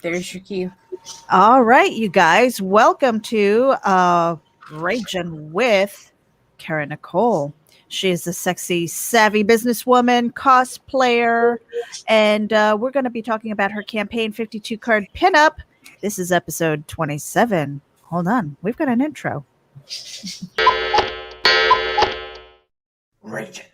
There's your key. All right, you guys, welcome to RAGIN with Cara Nicole. She is a sexy, savvy businesswoman, cosplayer, and we're going to be talking about her campaign 52 card pinup. This is episode 27. Hold on, we've got an intro. RAGIN.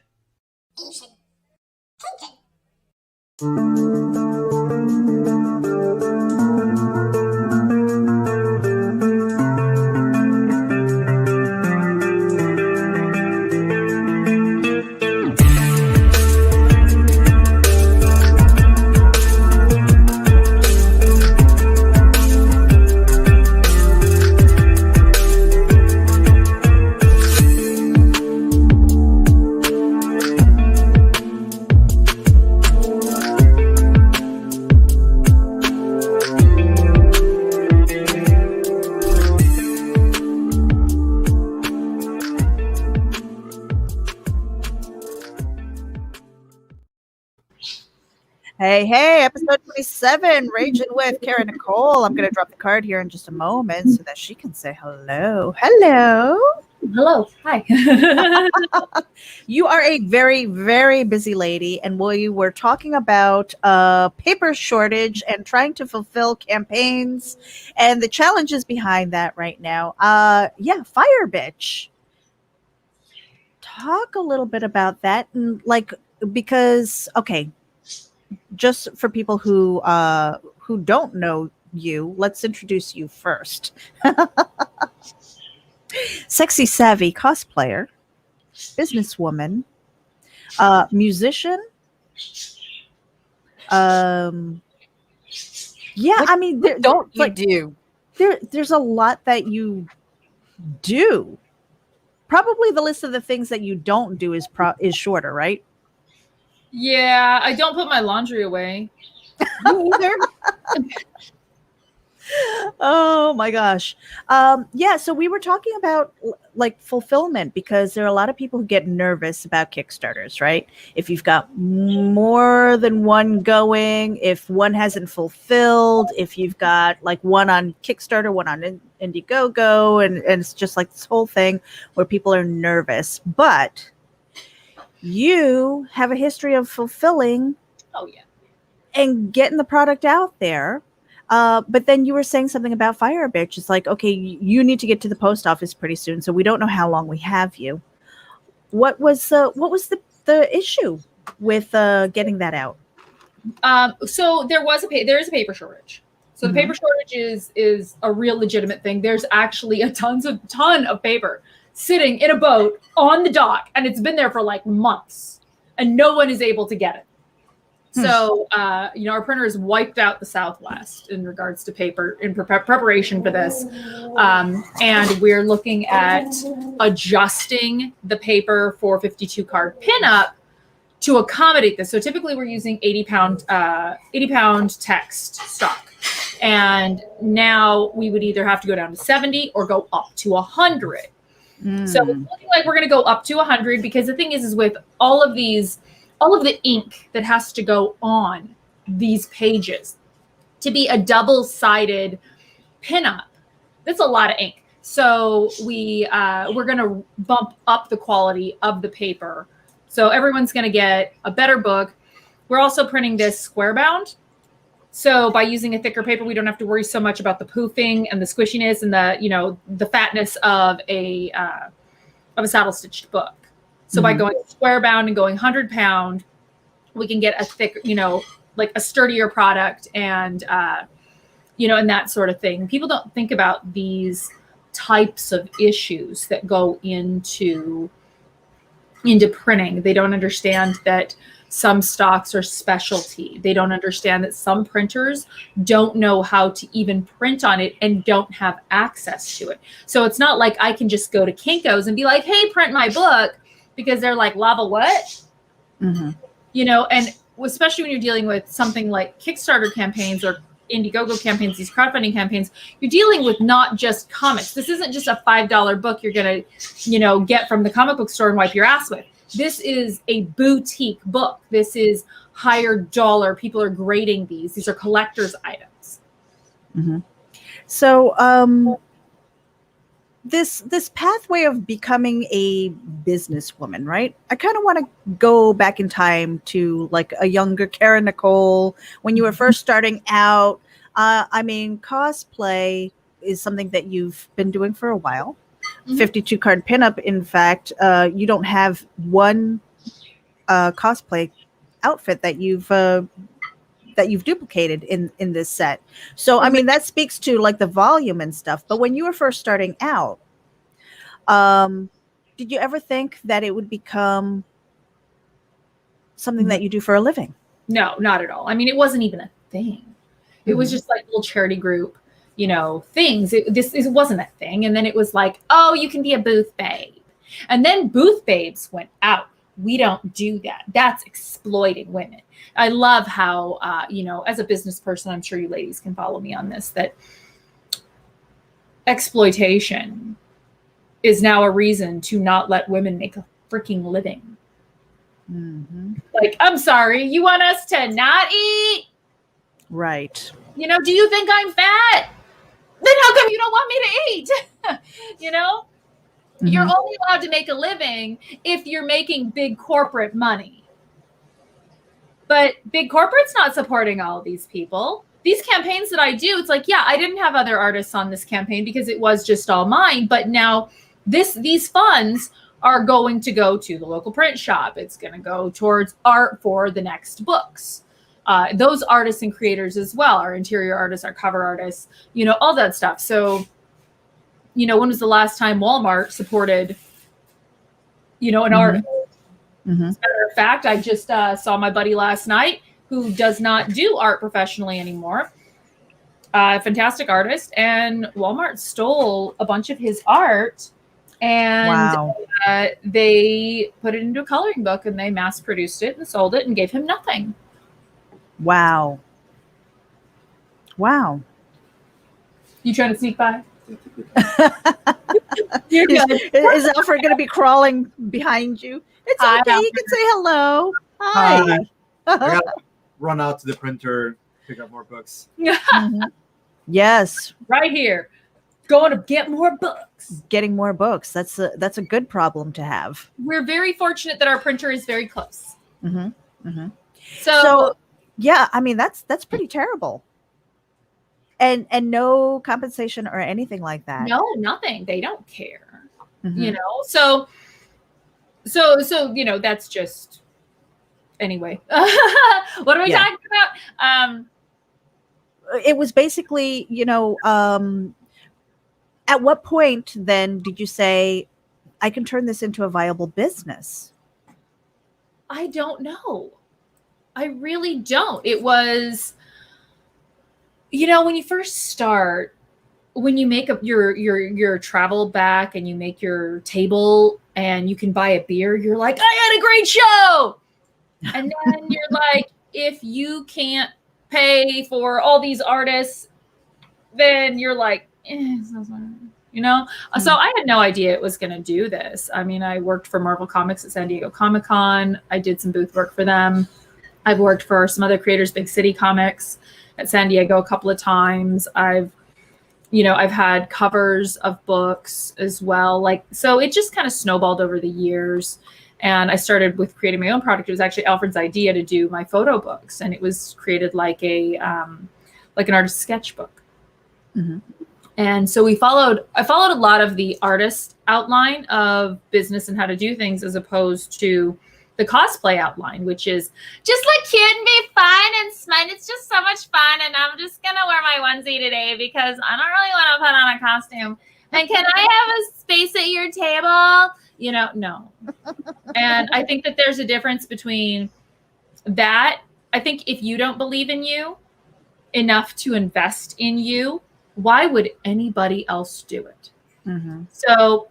Hey, episode 27, RAGIN with Cara Nicole. I'm going to drop the card here in just a moment so that she can say hello. Hello. Hi. You are a very, very busy lady, and we were talking about paper shortage and trying to fulfill campaigns and the challenges behind that right now. Fire bitch. Talk a little bit about that, and because just for people who don't know you, let's introduce you first. Sexy, savvy cosplayer, businesswoman, musician. There's a lot that you do. Probably the list of the things that you don't do is shorter, right? Yeah, I don't put my laundry away. Me either. Oh my gosh. So we were talking about fulfillment, because there are a lot of people who get nervous about Kickstarters, right? If you've got more than one going, if one hasn't fulfilled, if you've got one on Kickstarter, one on Indiegogo, and it's just this whole thing where people are nervous. But you have a history of fulfilling and getting the product out there. But then you were saying something about Fire Bitch. It's you need to get to the post office pretty soon, so we don't know how long we have you. What was the issue with getting that out? So there is a paper shortage. So the paper shortage is a real legitimate thing. There's actually a ton of paper sitting in a boat on the dock, and it's been there for months, and no one is able to get it. So, our printer has wiped out the Southwest in regards to paper in preparation for this. And we're looking at adjusting the paper for 52 card pinup to accommodate this. So typically we're using 80 pound text stock. And now we would either have to go down to 70 or go up to 100. So it's looking like we're going to go up to 100, because the thing is with all of the ink that has to go on these pages to be a double-sided pinup, that's a lot of ink. So we're going to bump up the quality of the paper. So everyone's going to get a better book. We're also printing this square bound. So by using a thicker paper, we don't have to worry so much about the poofing and the squishiness and the fatness of a saddle stitched book. So by going square bound and going 100 pound, we can get a thicker, a sturdier product and and that sort of thing. People don't think about these types of issues that go into printing. They don't understand that some stocks are specialty. They don't understand that some printers don't know how to even print on it and don't have access to it. So it's not like I can just go to Kinko's and be like, hey, print my book, because they're like, lava what? And especially when you're dealing with something like Kickstarter campaigns or Indiegogo campaigns, these crowdfunding campaigns, you're dealing with not just comics. This isn't just a $5 book you're going to, get from the comic book store and wipe your ass with. This is a boutique book. This is higher dollar. People are grading these. These are collector's items. Mm-hmm. So, this pathway of becoming a businesswoman, right? I kind of want to go back in time to like a younger Cara Nicole when you were first starting out. I mean, cosplay is something that you've been doing for a while. 52 card pinup. In fact, you don't have one cosplay outfit that you've duplicated in this set. So, I mean, that speaks to like the volume and stuff. But when you were first starting out, did you ever think that it would become something that you do for a living? No, not at all. I mean, it wasn't even a thing. It was just like a little charity group, things. It wasn't a thing. And then it was like, oh, you can be a booth babe. And then booth babes went out. We don't do that. That's exploiting women. I love how, as a business person, I'm sure you ladies can follow me on this, that exploitation is now a reason to not let women make a freaking living. Mm-hmm. Like, I'm sorry, you want us to not eat? Right. Do you think I'm fat? Then how come you don't want me to eat? Mm-hmm. You're only allowed to make a living if you're making big corporate money. But big corporate's not supporting all of these people. These campaigns that I do, it's like, yeah, I didn't have other artists on this campaign because it was just all mine. But now these funds are going to go to the local print shop. It's going to go towards art for the next books. Those artists and creators as well, our interior artists, our cover artists, all that stuff. So, when was the last time Walmart supported, an artist? Mm-hmm. As a matter of fact, I just saw my buddy last night who does not do art professionally anymore. Fantastic artist. And Walmart stole a bunch of his art and they put it into a coloring book and they mass produced it and sold it and gave him nothing. Wow. You trying to sneak by? Is Alfred going to be crawling behind you? It's okay. You can say hello. Hi. I gotta run out to the printer, pick up more books. Mm-hmm. Yes. Right here. Going to get more books. Getting more books. That's a good problem to have. We're very fortunate that our printer is very close. Mm-hmm. Mm-hmm. So yeah, I mean that's pretty terrible. And no compensation or anything like that. No, nothing. They don't care. Mm-hmm. So that's just anyway. What are we talking about? It was basically, at what point then did you say, I can turn this into a viable business? I don't know. I really don't. It was, when you first start, when you make up your travel back and you make your table and you can buy a beer, you're like, I had a great show. And then you're like, if you can't pay for all these artists, then you're like, So I had no idea it was going to do this. I mean, I worked for Marvel Comics at San Diego Comic-Con. I did some booth work for them. I've worked for some other creators, Big City Comics at San Diego a couple of times. I've had covers of books as well. So it just kind of snowballed over the years. And I started with creating my own product. It was actually Alfred's idea to do my photo books. And it was created like an artist sketchbook. Mm-hmm. And so I followed a lot of the artist outline of business and how to do things as opposed to the cosplay outline, which is just look cute and be fun and smart. It's just so much fun. And I'm just going to wear my onesie today because I don't really want to put on a costume. And can I have a space at your table? No. And I think that there's a difference between that. I think if you don't believe in you enough to invest in you, why would anybody else do it? Mm-hmm. So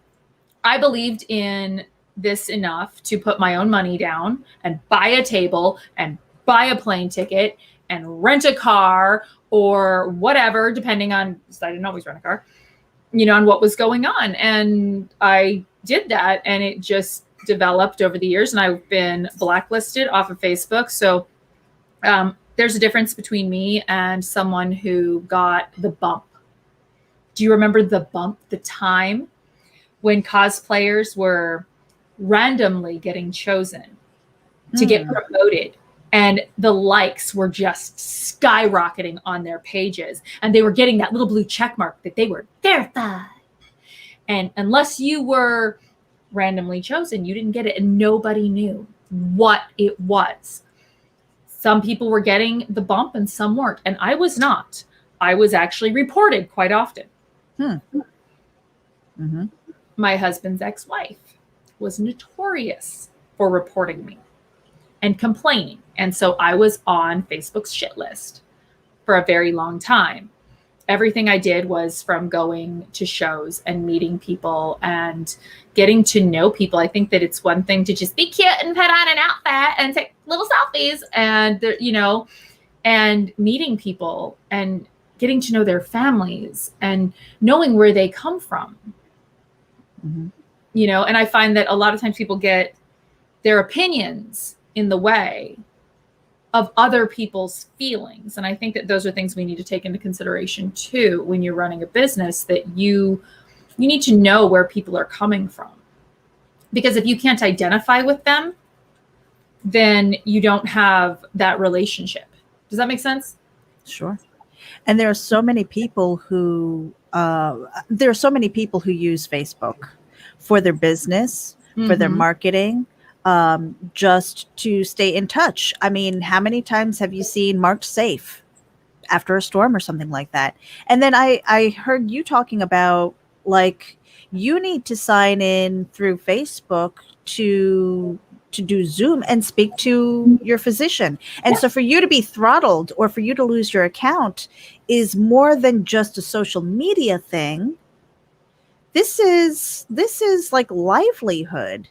I believed in this enough to put my own money down and buy a table and buy a plane ticket and rent a car or whatever, depending on, I didn't always rent a car, on what was going on. And I did that and it just developed over the years and I've been blacklisted off of Facebook. So there's a difference between me and someone who got the bump. Do you remember the bump, the time when cosplayers were randomly getting chosen to get promoted, and the likes were just skyrocketing on their pages, and they were getting that little blue check mark that they were verified. And unless you were randomly chosen, you didn't get it, and nobody knew what it was. Some people were getting the bump and some weren't, and I was not. I was actually reported quite often. My husband's ex-wife was notorious for reporting me and complaining. And so I was on Facebook's shit list for a very long time. Everything I did was from going to shows and meeting people and getting to know people. I think that it's one thing to just be cute and put on an outfit and take little selfies and, you know, and meeting people and getting to know their families and knowing where they come from. You know, and I find that a lot of times people get their opinions in the way of other people's feelings. And I think that those are things we need to take into consideration too when you're running a business, that you need to know where people are coming from. Because if you can't identify with them, then you don't have that relationship. Does that make sense? Sure. And there are so many people who use Facebook for their business, for their marketing, just to stay in touch. I mean, how many times have you seen marked safe after a storm or something like that? And then I heard you talking about, like, you need to sign in through Facebook to do Zoom and speak to your physician. And so for you to be throttled or for you to lose your account is more than just a social media thing. This is like livelihood.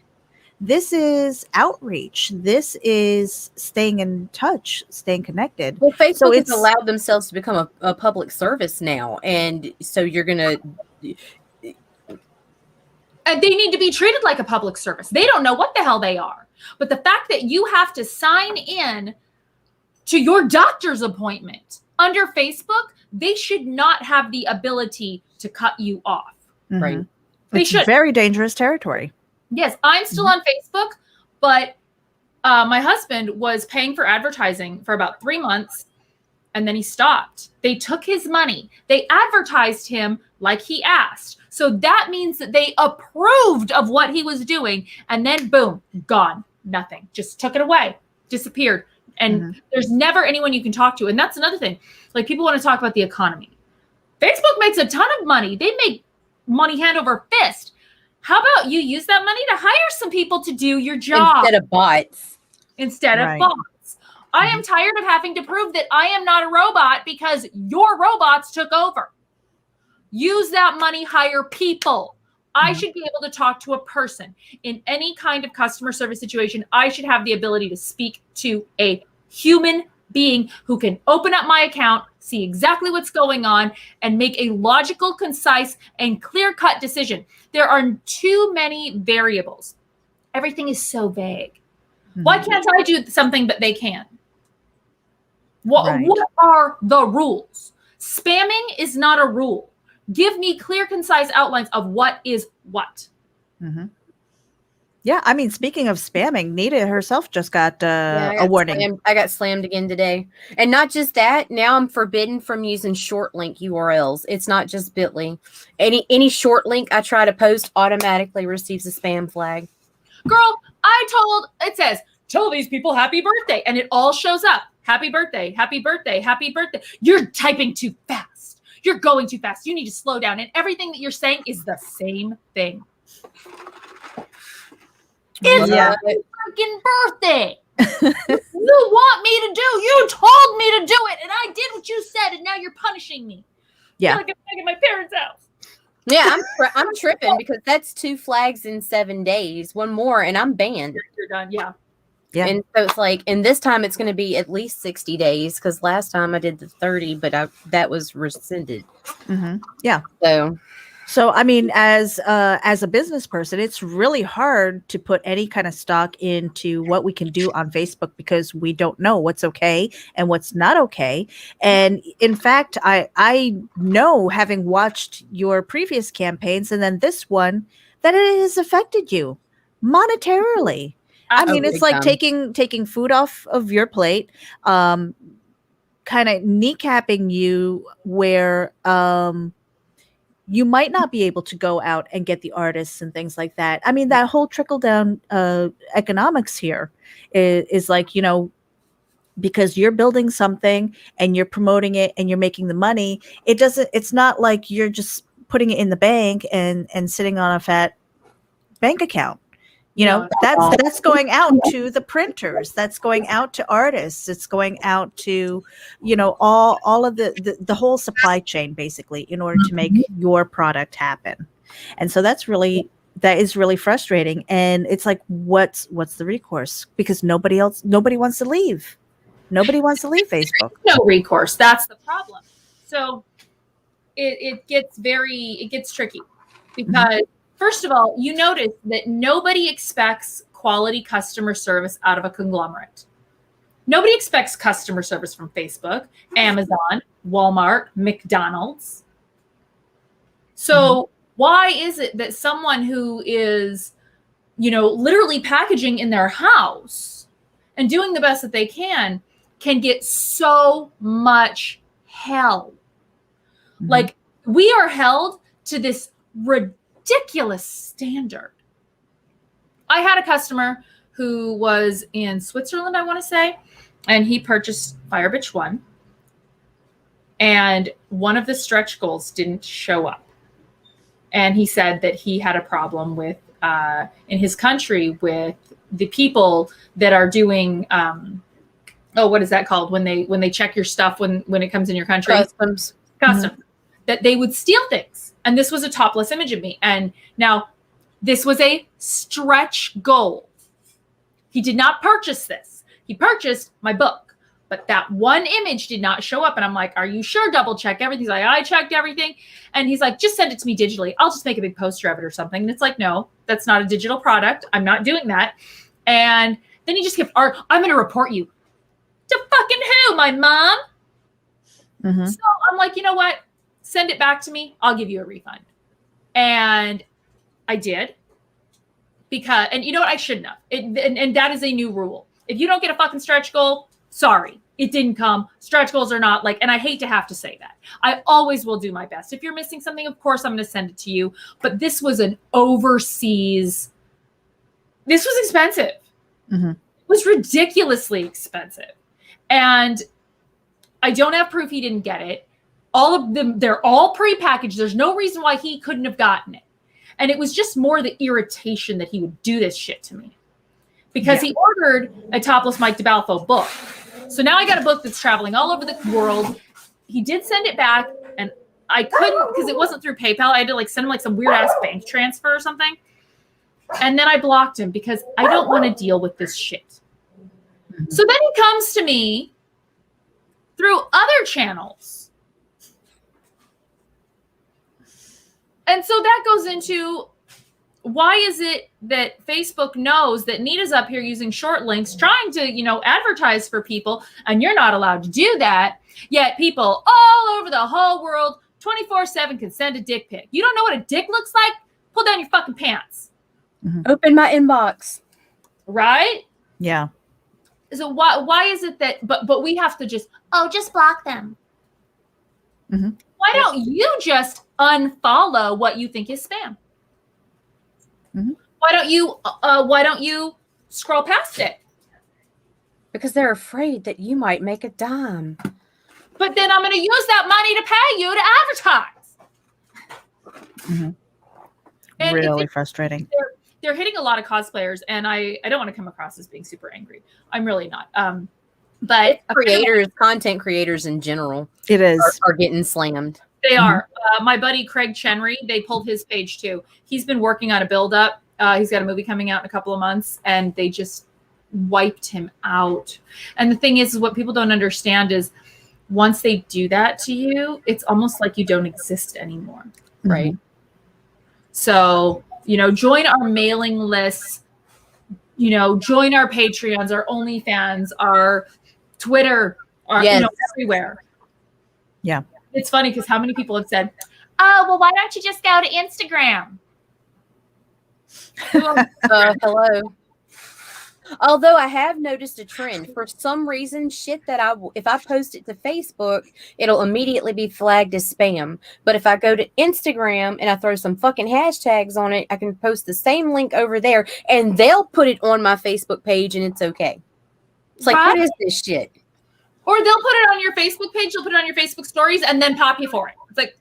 This is outreach. This is staying in touch, staying connected. Well, Facebook has allowed themselves to become a public service now. And so you're going to... They need to be treated like a public service. They don't know what the hell they are. But the fact that you have to sign in to your doctor's appointment under Facebook, they should not have the ability to cut you off. Right? They should. Very dangerous territory. Yes, I'm still on Facebook, but my husband was paying for advertising for about 3 months, and then he stopped. They took his money. They advertised him like he asked. So that means that they approved of what he was doing, and then boom, gone. Nothing. Just took it away. Disappeared. And there's never anyone you can talk to. And that's another thing. Like, people want to talk about the economy. Facebook makes a ton of money. They make money hand over fist. How about you use that money to hire some people to do your job? Instead of bots. I am tired of having to prove that I am not a robot because your robots took over. Use that money, hire people. I should be able to talk to a person in any kind of customer service situation. I should have the ability to speak to a human being who can open up my account, see exactly what's going on, and make a logical, concise, and clear-cut decision. There are too many variables. Everything is so vague. Why can't I do something but they can? What are the rules? Spamming is not a rule. Give me clear, concise outlines of what is what. Yeah, I mean, speaking of spamming, Nita herself just got a warning. I got slammed again today. And not just that, now I'm forbidden from using short link URLs. It's not just Bitly. Any short link I try to post automatically receives a spam flag. Girl, it says, tell these people happy birthday. And it all shows up. Happy birthday, happy birthday, happy birthday. You're typing too fast. You're going too fast. You need to slow down. And everything that you're saying is the same thing. It's my freaking birthday. You want me to do? You told me to do it, and I did what you said, and now you're punishing me. Yeah, I feel like I'm back at my parents' house. Yeah, I'm tripping because that's 2 flags in 7 days. One more, and I'm banned. You're done. Yeah. Yeah. And so it's like, and this time it's going to be at least 60 days because last time I did the 30, but that was rescinded. Yeah. So, I mean, as a business person, it's really hard to put any kind of stock into what we can do on Facebook because we don't know what's okay and what's not okay. And in fact, I know, having watched your previous campaigns and then this one, that it has affected you monetarily. I mean, it's big like time. taking food off of your plate, kind of kneecapping you where you might not be able to go out and get the artists and things like that. I mean, that whole trickle down economics here is like, you know, because you're building something and you're promoting it and you're making the money. It's not like you're just putting it in the bank and sitting on a fat bank account. You know, that's going out to the printers, that's going out to artists, it's going out to, you know, all of the whole supply chain, basically, in order to make your product happen. And so that is really frustrating. And it's like, what's the recourse? Because nobody wants to leave. Nobody wants to leave Facebook. No recourse. That's the problem. So it gets tricky because first of all, you notice that nobody expects quality customer service out of a conglomerate. Nobody expects customer service from Facebook, Amazon, Walmart, McDonald's. So why is it that someone who is, you know, literally packaging in their house and doing the best that they can get so much hell? Like, we are held to this ridiculous standard. I had a customer who was in Switzerland, I want to say, and he purchased Fire Bitch 1, and one of the stretch goals didn't show up. And he said that he had a problem with in his country with the people that are doing what is that called when they check your stuff when it comes in your country? Customs. That they would steal things. And this was a topless image of me. And now this was a stretch goal. He did not purchase this. He purchased my book, but that one image did not show up. And I'm like, are you sure? Double check everything. He's like, I checked everything. And he's like, just send it to me digitally. I'll just make a big poster of it or something. And it's like, no, that's not a digital product. I'm not doing that. And then he just kept, I'm going to report you. To fucking who? My mom? So I'm like, you know what? Send it back to me. I'll give you a refund. And I did. Because, and you know what? I shouldn't have. And that is a new rule. If you don't get a fucking stretch goal, sorry, it didn't come. Stretch goals are not like, and I hate to have to say that. I always will do my best. If you're missing something, of course, I'm going to send it to you. But this was an overseas, this was expensive. It was ridiculously expensive. And I don't have proof he didn't get it. All of them, they're all prepackaged. There's no reason why he couldn't have gotten it. And it was just more the irritation that he would do this shit to me. Because he ordered a topless Mike DeBalfo book. So now I got a book that's traveling all over the world. He did send it back, and I couldn't, because it wasn't through PayPal. I had to like send him like some weird ass bank transfer or something. And then I blocked him because I don't want to deal with this shit. So then he comes to me through other channels. And so that goes into, why is it that Facebook knows that Nita's up here using short links, trying to, you know, advertise for people, and you're not allowed to do that, yet people all over the whole world 24/7 can send a dick pic. You don't know what a dick looks like? Pull down your fucking pants. Open my inbox. Right? Yeah. So why is it that, but we have to just block them. Why don't you just unfollow what you think is spam? Why don't you scroll past it? Because they're afraid that you might make a dime. But then I'm going to use that money to pay you to advertise. And really frustrating. They're hitting a lot of cosplayers, and I don't want to come across as being super angry. I'm really not. But creators, content creators in general, it is are getting slammed. They are. My buddy Craig Chenry, they pulled his page too. He's been working on a build up. He's got a movie coming out in a couple of months, and they just wiped him out. And the thing is what people don't understand is once they do that to you, it's almost like you don't exist anymore. Right. So, join our mailing lists, join our Patreons, our OnlyFans, our Twitter, our, Yes. everywhere. Yeah. It's funny because how many people have said, oh, well, why don't you just go to Instagram? Hello. Although I have noticed a trend for some reason, shit that if I post it to Facebook, it'll immediately be flagged as spam. But if I go to Instagram and I throw some fucking hashtags on it, I can post the same link over there and they'll put it on my Facebook page and it's okay. It's like, what is this shit? Or they'll put it on your Facebook page, they'll put it on your Facebook stories and then pop you for it. It's like,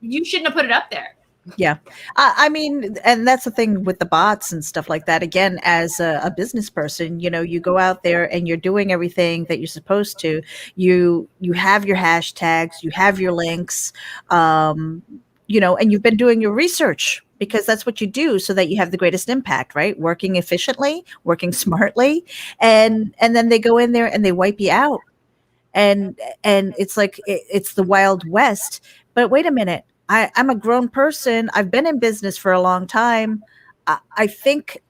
you shouldn't have put it up there. Yeah. I mean, and that's the thing with the bots and stuff like that. Again, as a business person, you go out there and you're doing everything that you're supposed to. You have your hashtags, you have your links, and you've been doing your research because that's what you do so that you have the greatest impact, right? Working efficiently, working smartly, and then they go in there and they wipe you out. And it's like, it's the Wild West. But wait a minute. I'm a grown person. I've been in business for a long time. I think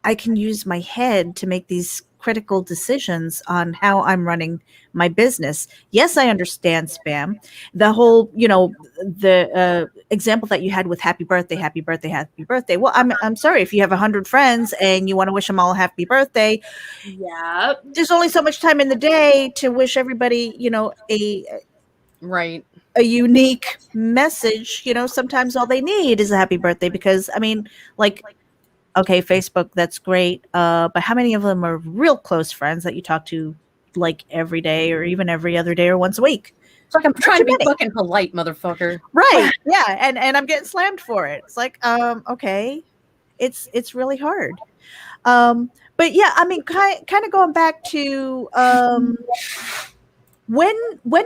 I can use my head to make these critical decisions on how I'm running my business. Yes, I understand spam. The whole, the example that you had with happy birthday, happy birthday, happy birthday. Well, I'm sorry if you have 100 friends and you want to wish them all a happy birthday. Yeah. There's only so much time in the day to wish everybody, a unique message. Sometimes all they need is a happy birthday because okay, Facebook, that's great, but how many of them are real close friends that you talk to like every day or even every other day or once a week? It's like, I'm trying to be fucking polite, motherfucker. Right. Yeah. And I'm getting slammed for it. It's like, okay, it's really hard. But yeah, I mean, kind of going back to when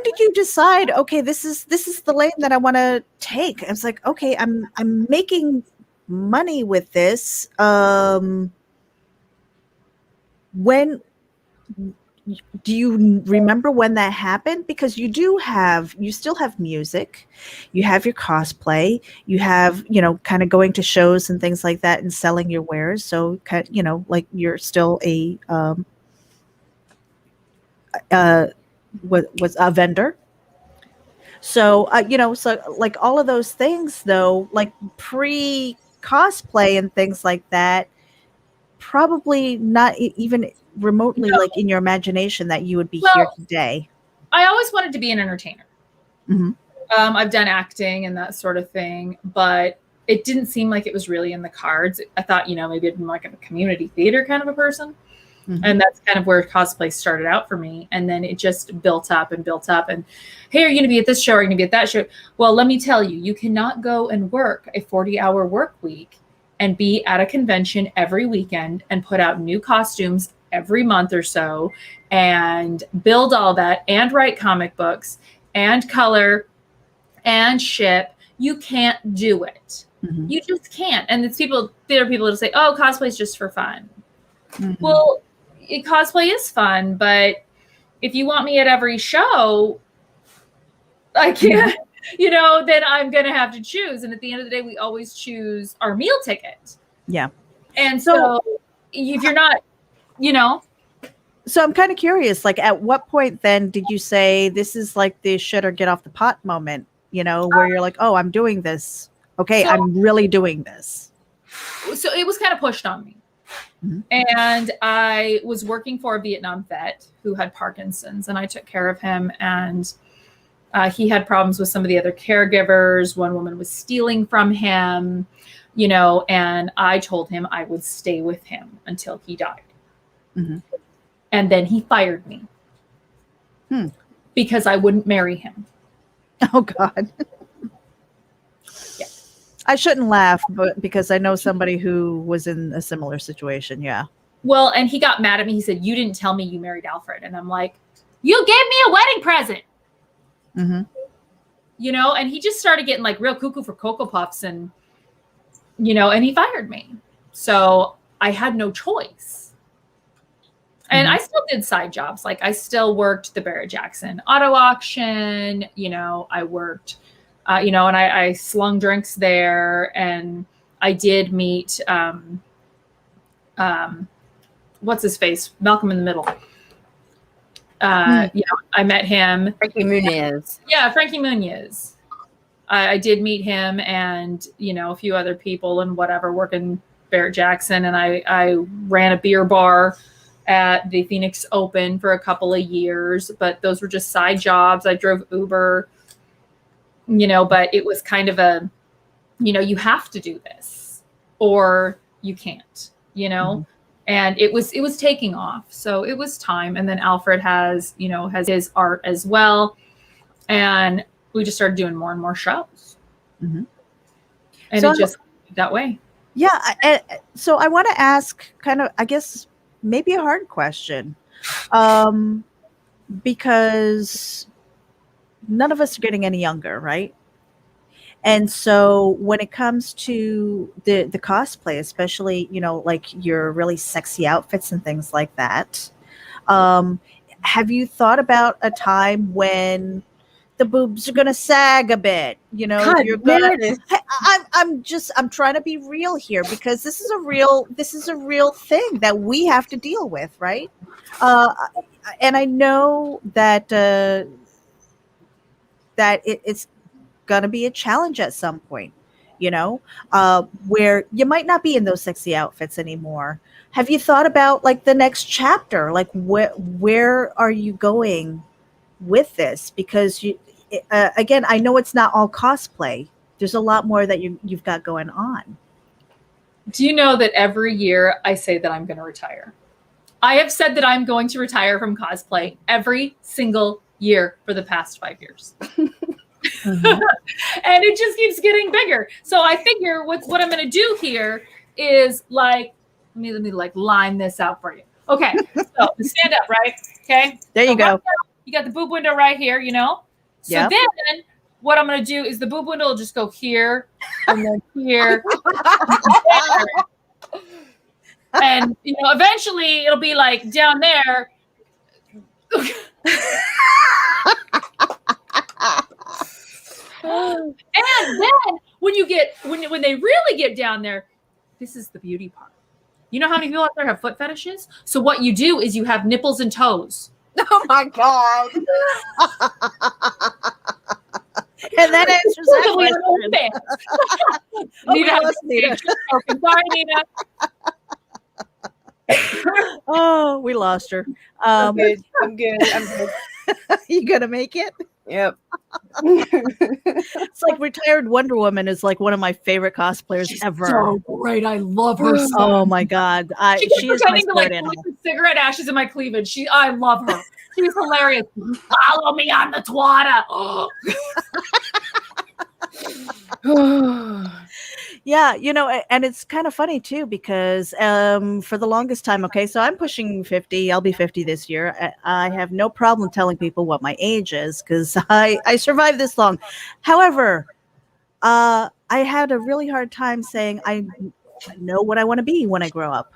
did you decide, okay, this is the lane that I want to take? It's like, okay, I'm making money with this. When do you remember when that happened? Because you still have music, you have your cosplay, you have, kind of going to shows and things like that and selling your wares. So, like you're still a was a vendor. So, so like all of those things though, like pre cosplay and things like that, probably not even remotely like in your imagination that you would be here today. I always wanted to be an entertainer. Mm-hmm. I've done acting and that sort of thing, but it didn't seem like it was really in the cards. I thought, maybe I'd be like a community theater kind of a person. Mm-hmm. And that's kind of where cosplay started out for me. And then it just built up and built up. And hey, are you going to be at this show? Are you going to be at that show? Well, let me tell you, you cannot go and work a 40-hour work week and be at a convention every weekend and put out new costumes every month or so and build all that and write comic books and color and ship. You can't do it. Mm-hmm. You just can't. And there are people that'll say, oh, cosplay is just for fun. Mm-hmm. Well, cosplay is fun, but if you want me at every show, I can't, then I'm going to have to choose. And at the end of the day, we always choose our meal ticket. Yeah. And so if you're not, So I'm kind of curious, like at what point then did you say this is like the shit or get off the pot moment, where you're like, oh, I'm doing this. Okay, I'm really doing this. So it was kind of pushed on me. Mm-hmm. And I was working for a Vietnam vet who had Parkinson's, and I took care of him. And he had problems with some of the other caregivers. One woman was stealing from him, and I told him I would stay with him until he died. Mm-hmm. And then he fired me because I wouldn't marry him. Oh, God. Yeah. I shouldn't laugh, but because I know somebody who was in a similar situation. Yeah. Well, and he got mad at me. He said, you didn't tell me you married Alfred. And I'm like, you gave me a wedding present. Mm-hmm. And he just started getting like real cuckoo for Cocoa Puffs and he fired me. So I had no choice. And I still did side jobs. Like I still worked the Barrett Jackson auto auction. I worked and I slung drinks there, and I did meet what's his face, Malcolm in the Middle. I met him. Frankie Muniz. Yeah, Frankie Muniz. I did meet him, and a few other people and whatever, working Barrett Jackson, and I ran a beer bar at the Phoenix Open for a couple of years, but those were just side jobs. I drove Uber, but it was kind of a, you have to do this or you can't, and it was taking off. So it was time. And then Alfred has his art as well. And we just started doing more and more shows. Mm-hmm. And so it just that way. Yeah. So I want to ask kind of, I guess, maybe a hard question. Because none of us are getting any younger, right? And so when it comes to the cosplay, especially, like your really sexy outfits and things like that, have you thought about a time when the boobs are going to sag a bit? God, you're gonna. I'm trying to be real here, because this is a real thing that we have to deal with, right? And I know that it's gonna be a challenge at some point, where you might not be in those sexy outfits anymore. Have you thought about like the next chapter? Like where are you going with this? Because again, I know it's not all cosplay. There's a lot more that you've got going on. Do you know that every year I say that I'm going to retire? I have said that I'm going to retire from cosplay every single year for the past 5 years. Mm-hmm. And it just keeps getting bigger. So I figure what I'm going to do here is like, let me like line this out for you. Okay. So stand up, right? Okay. There you go. Right now, you got the boob window right here, So yep. Then what I'm going to do is the boob window will just go here and then here. And, eventually it'll be like down there. And then when they really get down there, this is the beauty part. You know how many people out there have foot fetishes? So what you do is you have nipples and toes. Oh my God. And that answers that question. Nita. Sorry, Nita. Oh, we lost her. I'm good. You gonna make it? Yep. It's like retired Wonder Woman is like one of my favorite cosplayers ever. So great. I love her. Oh my God. She is my spirit animal. Cigarette ashes in my cleavage. I love her. She's hilarious. Follow me on the Twitter. Yeah, and it's kind of funny too, because for the longest time, okay, so I'm pushing 50. I'll be 50 this year. I have no problem telling people what my age is, because I survived this long. However, I had a really hard time saying I know what I want to be when I grow up.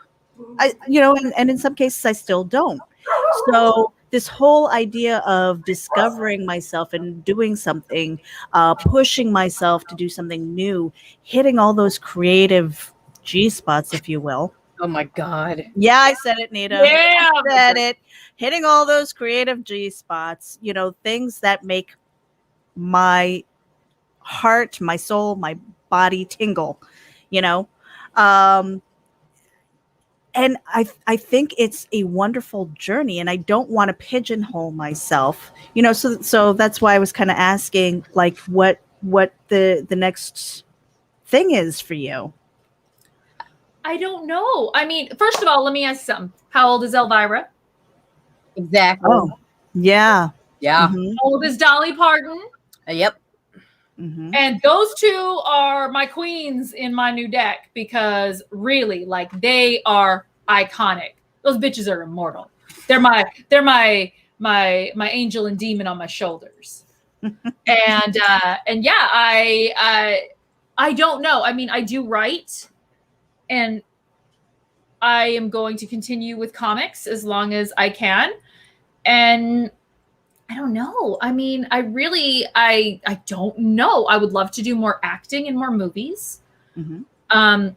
And in some cases I still don't. So this whole idea of discovering myself and doing something, pushing myself to do something new, hitting all those creative G spots, if you will. Oh my God. Yeah, I said it, Nita. Yeah, I said it. Hitting all those creative G spots, things that make my heart, my soul, my body tingle, and I think it's a wonderful journey, and I don't want to pigeonhole myself, so that's why I was kind of asking, like, what the next thing is for you. I don't know. I mean, first of all, let me ask you something. How old is Elvira? Exactly. Oh, yeah. Yeah. Mm-hmm. How old is Dolly Parton? Yep. Mm-hmm. And those two are my queens in my new deck, because really, like, they are iconic. Those bitches are immortal. They're my angel and demon on my shoulders. and yeah, I don't know. I mean, I do write, and I am going to continue with comics as long as I can. And I don't know. I mean, I don't know. I would love to do more acting and more movies. Mm-hmm.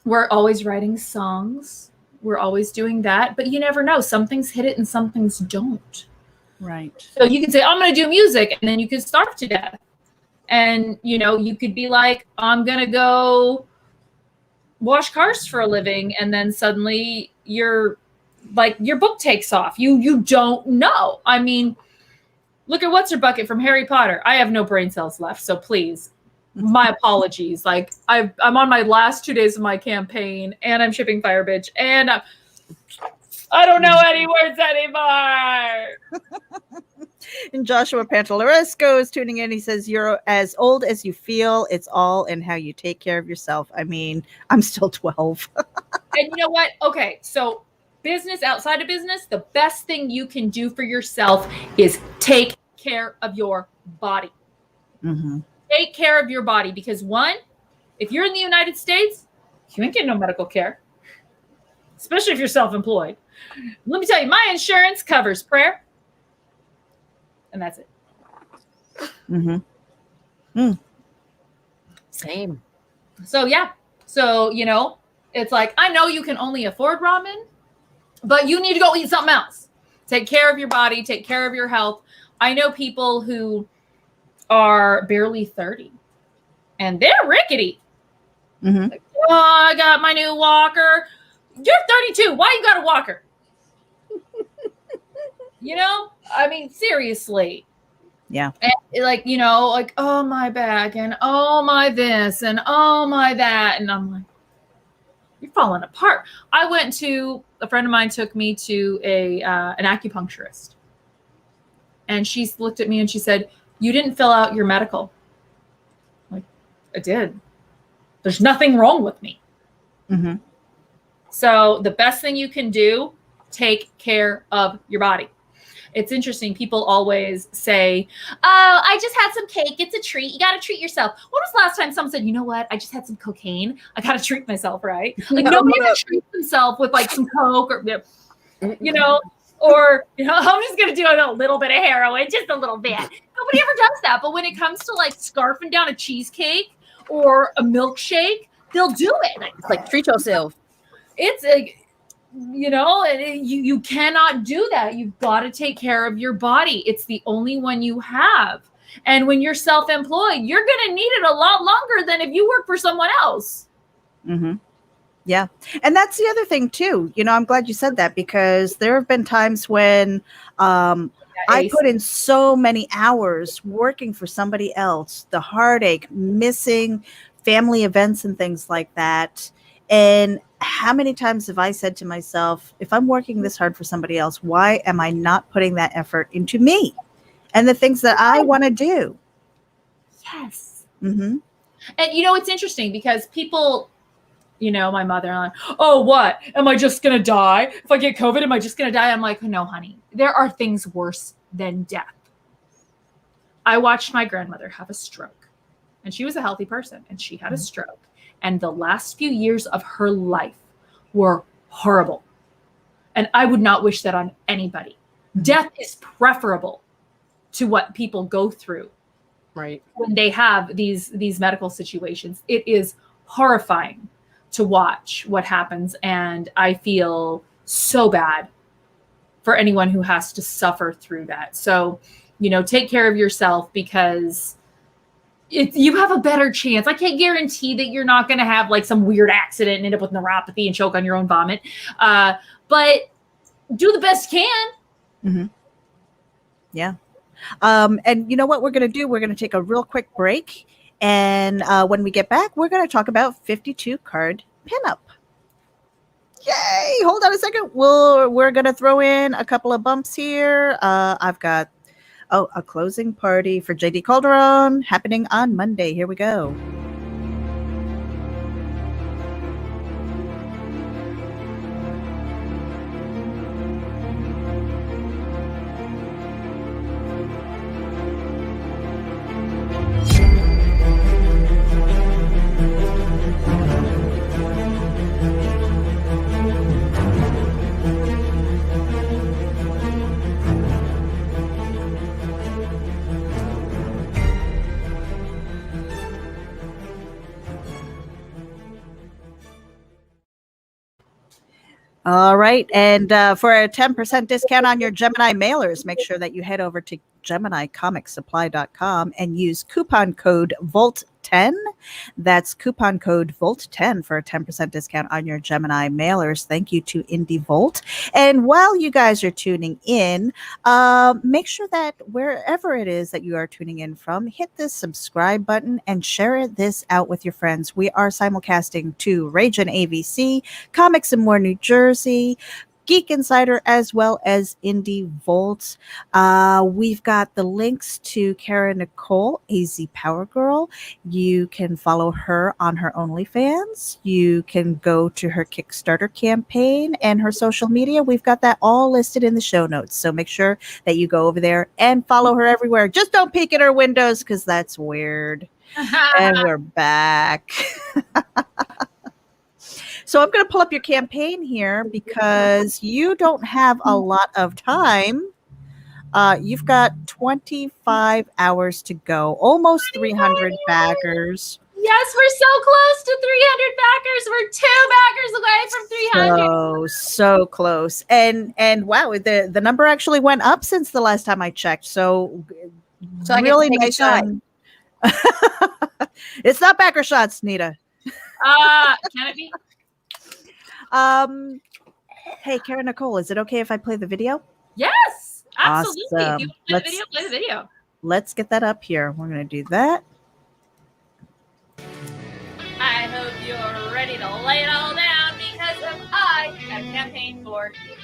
We're always writing songs. We're always doing that, but you never know. Some things hit it and some things don't. Right. So you can say, I'm going to do music, and then you could starve to death. And, you know, you could be like, I'm going to go wash cars for a living. And then suddenly your book takes off. You don't know. I mean, look at What's Her Bucket from Harry Potter. I have no brain cells left. So please, my apologies. Like I'm on my last 2 days of my campaign, and I'm shipping Fire Bitch, and I don't know any words anymore. And Joshua Pantaleresco is tuning in. He says, you're as old as you feel. It's all in how you take care of yourself. I mean, I'm still 12. And you know what? Okay, so business, outside of business, the best thing you can do for yourself is take care of your body. Mm-hmm. Take care of your body, because one, if you're in the United States, you ain't getting no medical care, especially if you're self-employed. Let me tell you, my insurance covers prayer, and that's it. Mm-hmm. Mm. Same. So yeah. So, you know, it's like, I know you can only afford ramen, but you need to go eat something else. Take care of your body, take care of your health. I know people who are barely 30 and they're rickety. Mm-hmm. Like, oh, I got my new walker. You're 32. Why you got a walker? You know, I mean, seriously. Yeah. And like, you know, like, oh, my back, and oh, my this, and oh, my that. And I'm like, you're falling apart. A friend of mine took me to an acupuncturist. And she looked at me and she said, you didn't fill out your medical. I'm like, I did. There's nothing wrong with me. Mm-hmm. So the best thing you can do, take care of your body. It's interesting. People always say, oh, I just had some cake. It's a treat. You got to treat yourself. When was the last time someone said, you know what? I just had some cocaine. I got to treat myself, right? Like nobody ever treats themselves with like some Coke or, you know, or, you know, I'm just going to do a little bit of heroin, just a little bit. Nobody ever does that. But when it comes to like scarfing down a cheesecake or a milkshake, they'll do it. It's like, treat yourself. It's like, you know, you cannot do that. You've got to take care of your body. It's the only one you have. And when you're self-employed, you're going to need it a lot longer than if you work for someone else. Mm-hmm. Yeah. And that's the other thing too. You know, I'm glad you said that, because there have been times when I put in so many hours working for somebody else, the heartache, missing family events and things like that. And how many times have I said to myself, if I'm working this hard for somebody else, why am I not putting that effort into me and the things that I want to do? Yes. Mm-hmm. And, you know, it's interesting because people, you know, my mother, I'm like, oh, what? Am I just going to die? If I get COVID, am I just going to die? I'm like, no, honey, there are things worse than death. I watched my grandmother have a stroke, and she was a healthy person, and she had a stroke. And the last few years of her life were horrible. And I would not wish that on anybody. Death is preferable to what people go through. Right. When they have these medical situations. It is horrifying to watch what happens. And I feel so bad for anyone who has to suffer through that. So, you know, take care of yourself, because you have a better chance. I can't guarantee that you're not going to have like some weird accident and end up with neuropathy and choke on your own vomit. But do the best you can. Mm-hmm. Yeah. And you know what we're going to do? We're going to take a real quick break. And when we get back, we're going to talk about 52 card pinup. Yay. Hold on a second. We're going to throw in a couple of bumps here. I've got a closing party for JD Calderon happening on Monday. Here we go. All right. And for a 10% discount on your Gemini mailers, make sure that you head over to GeminiComicSupply.com and use coupon code VOLT10. That's coupon code VOLT10 for a 10% discount on your Gemini mailers. Thank you to Indie Volt. And while you guys are tuning in, make sure that wherever it is that you are tuning in from, hit the subscribe button and share this out with your friends. We are simulcasting to RAGIN AVC, Comics and More New Jersey, Geek Insider, as well as Indie Volt. We've got the links to Cara Nicole, AZPowergirl. You can follow her on her OnlyFans. You can go to her Kickstarter campaign and her social media. We've got that all listed in the show notes. So make sure that you go over there and follow her everywhere. Just don't peek at her windows because that's weird. And we're back. So I'm going to pull up your campaign here because you don't have a lot of time. You've got 25 hours to go, almost 300 backers. Yes, we're so close to 300 backers. We're 2 backers away from 300. So close. And wow, the number actually went up since the last time I checked. So I really get to nice take a shot. It's not backer shots, Nita. Can it be? Hey, Cara Nicole, is it okay if I play the video? Yes, absolutely. Awesome. If you want to play the video, play the video. Let's get that up here. We're going to do that. I hope you're ready to lay it all down because I have campaigned for you.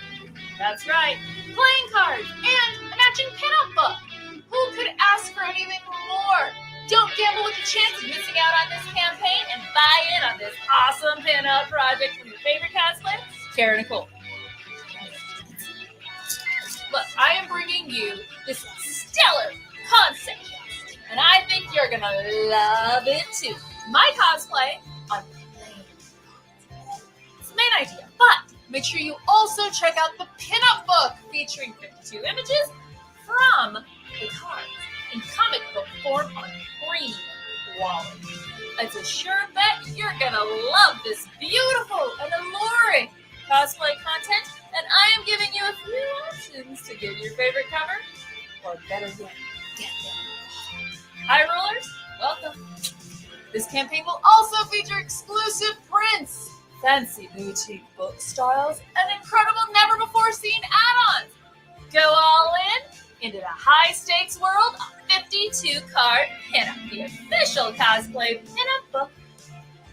That's right. Playing cards and a matching pinup book. Who could ask for anything more? Don't gamble with the chance of missing out on this campaign and buy in on this awesome pinup project from your favorite cosplayer, Cara Nicole. Look, I am bringing you this stellar concept cast, and I think you're gonna love it too. My cosplay on it's the main idea, but make sure you also check out the pinup book featuring 52 images from the cards in comic book form on premium quality. It's a sure bet you're gonna love this beautiful and alluring cosplay content, and I am giving you a few options to get your favorite cover, or better yet, get them. High rollers, welcome. This campaign will also feature exclusive prints, fancy boutique book styles, and incredible never-before-seen add-ons. Go all in into the high-stakes world of 52 Card Pinup, the official cosplay pinup book.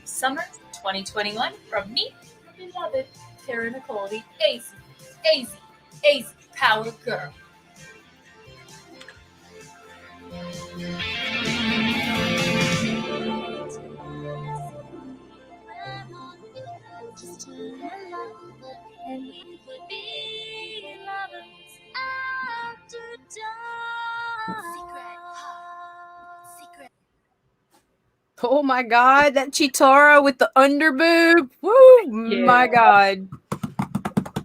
Summer 2021 from me, your beloved Cara Nicole, the AZPowergirl. Oh my God, that Chitara with the underboob. Woo, Yeah. my God.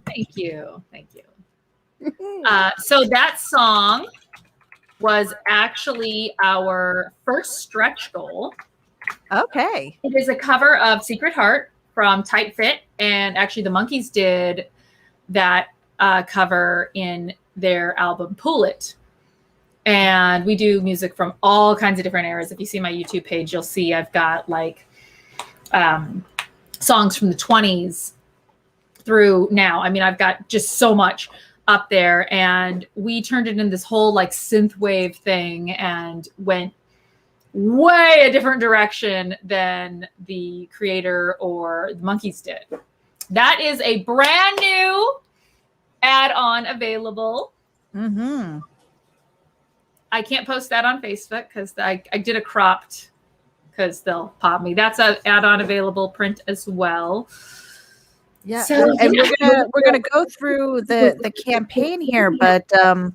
Thank you. Thank you. So that song was actually our first stretch goal. Okay. It is a cover of Secret Heart from Tight Fit, and actually the Monkees did that cover in their album Pull It. And we do music from all kinds of different eras. If you see my YouTube page, you'll see I've got like songs from the 20s through now. I mean, I've got just so much up there, and we turned it into this whole like synthwave thing and went way a different direction than the creator or the Monkees did. That is a brand new add-on available. Mm-hmm. I can't post that on Facebook because I did a cropped because they'll pop me. That's an add-on available print as well. Yeah, So, and yeah. we're gonna go through the campaign here, but where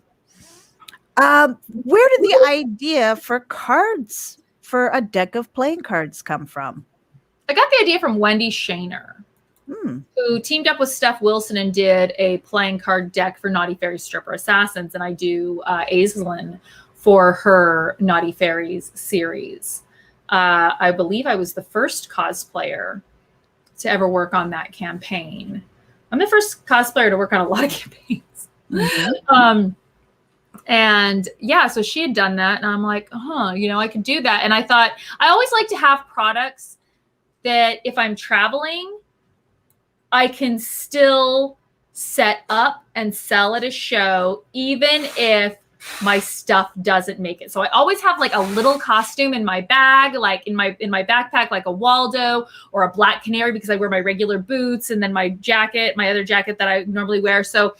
did the idea for cards for a deck of playing cards come from? I got the idea from Wendy Shaner, who teamed up with Steph Wilson and did a playing card deck for Naughty Fairies Stripper Assassins, and I do Aislinn for her Naughty Fairies series. I believe I was the first cosplayer to ever work on that campaign. I'm the first cosplayer to work on a lot of campaigns. Mm-hmm. And yeah, so she had done that, and I'm like, I could do that. And I thought, I always like to have products that if I'm traveling, I can still set up and sell at a show, even if my stuff doesn't make it. So I always have like a little costume in my bag, like in my backpack, like a Waldo or a black canary, because I wear my regular boots, and then my jacket, my other jacket that I normally wear. So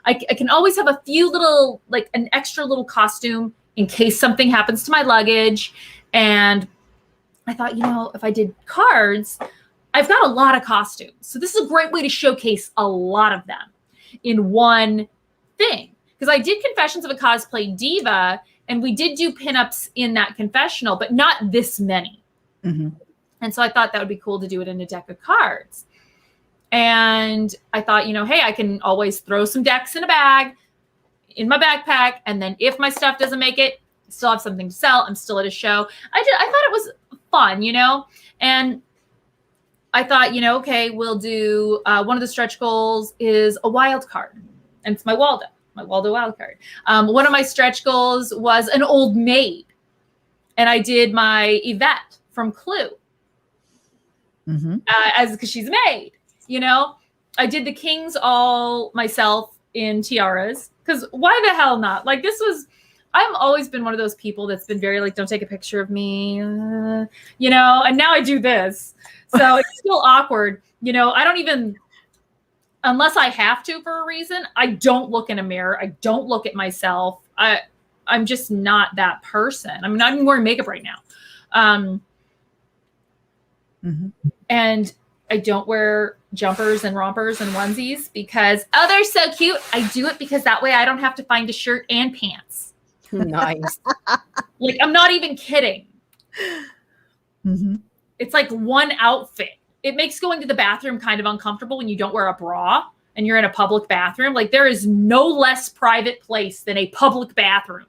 I can always have a few little, like an extra little costume in case something happens to my luggage. And I thought, if I did cards, I've got a lot of costumes. So this is a great way to showcase a lot of them in one thing. Because I did Confessions of a Cosplay Diva, and we did do pinups in that confessional, but not this many. Mm-hmm. And so I thought that would be cool to do it in a deck of cards. And I thought, hey, I can always throw some decks in a bag in my backpack. And then if my stuff doesn't make it, I still have something to sell. I'm still at a show. I thought it was fun, and I thought, okay, we'll do one of the stretch goals is a wild card. And it's my Waldo wild card. One of my stretch goals was an old maid. And I did my Yvette from Clue. Mm-hmm. Because she's a maid. I did the kings all myself in tiaras, because why the hell not? Like, I've always been one of those people that's been very like, don't take a picture of me, and now I do this. So it's still awkward. I don't even, unless I have to for a reason, I don't look in a mirror. I don't look at myself. I'm just not that person. I'm not even wearing makeup right now. Mm-hmm. And I don't wear jumpers and rompers and onesies because, they're so cute. I do it because that way I don't have to find a shirt and pants. Nice. Like, I'm not even kidding. Mm-hmm. It's like one outfit. It makes going to the bathroom kind of uncomfortable when you don't wear a bra and you're in a public bathroom. Like, there is no less private place than a public bathroom.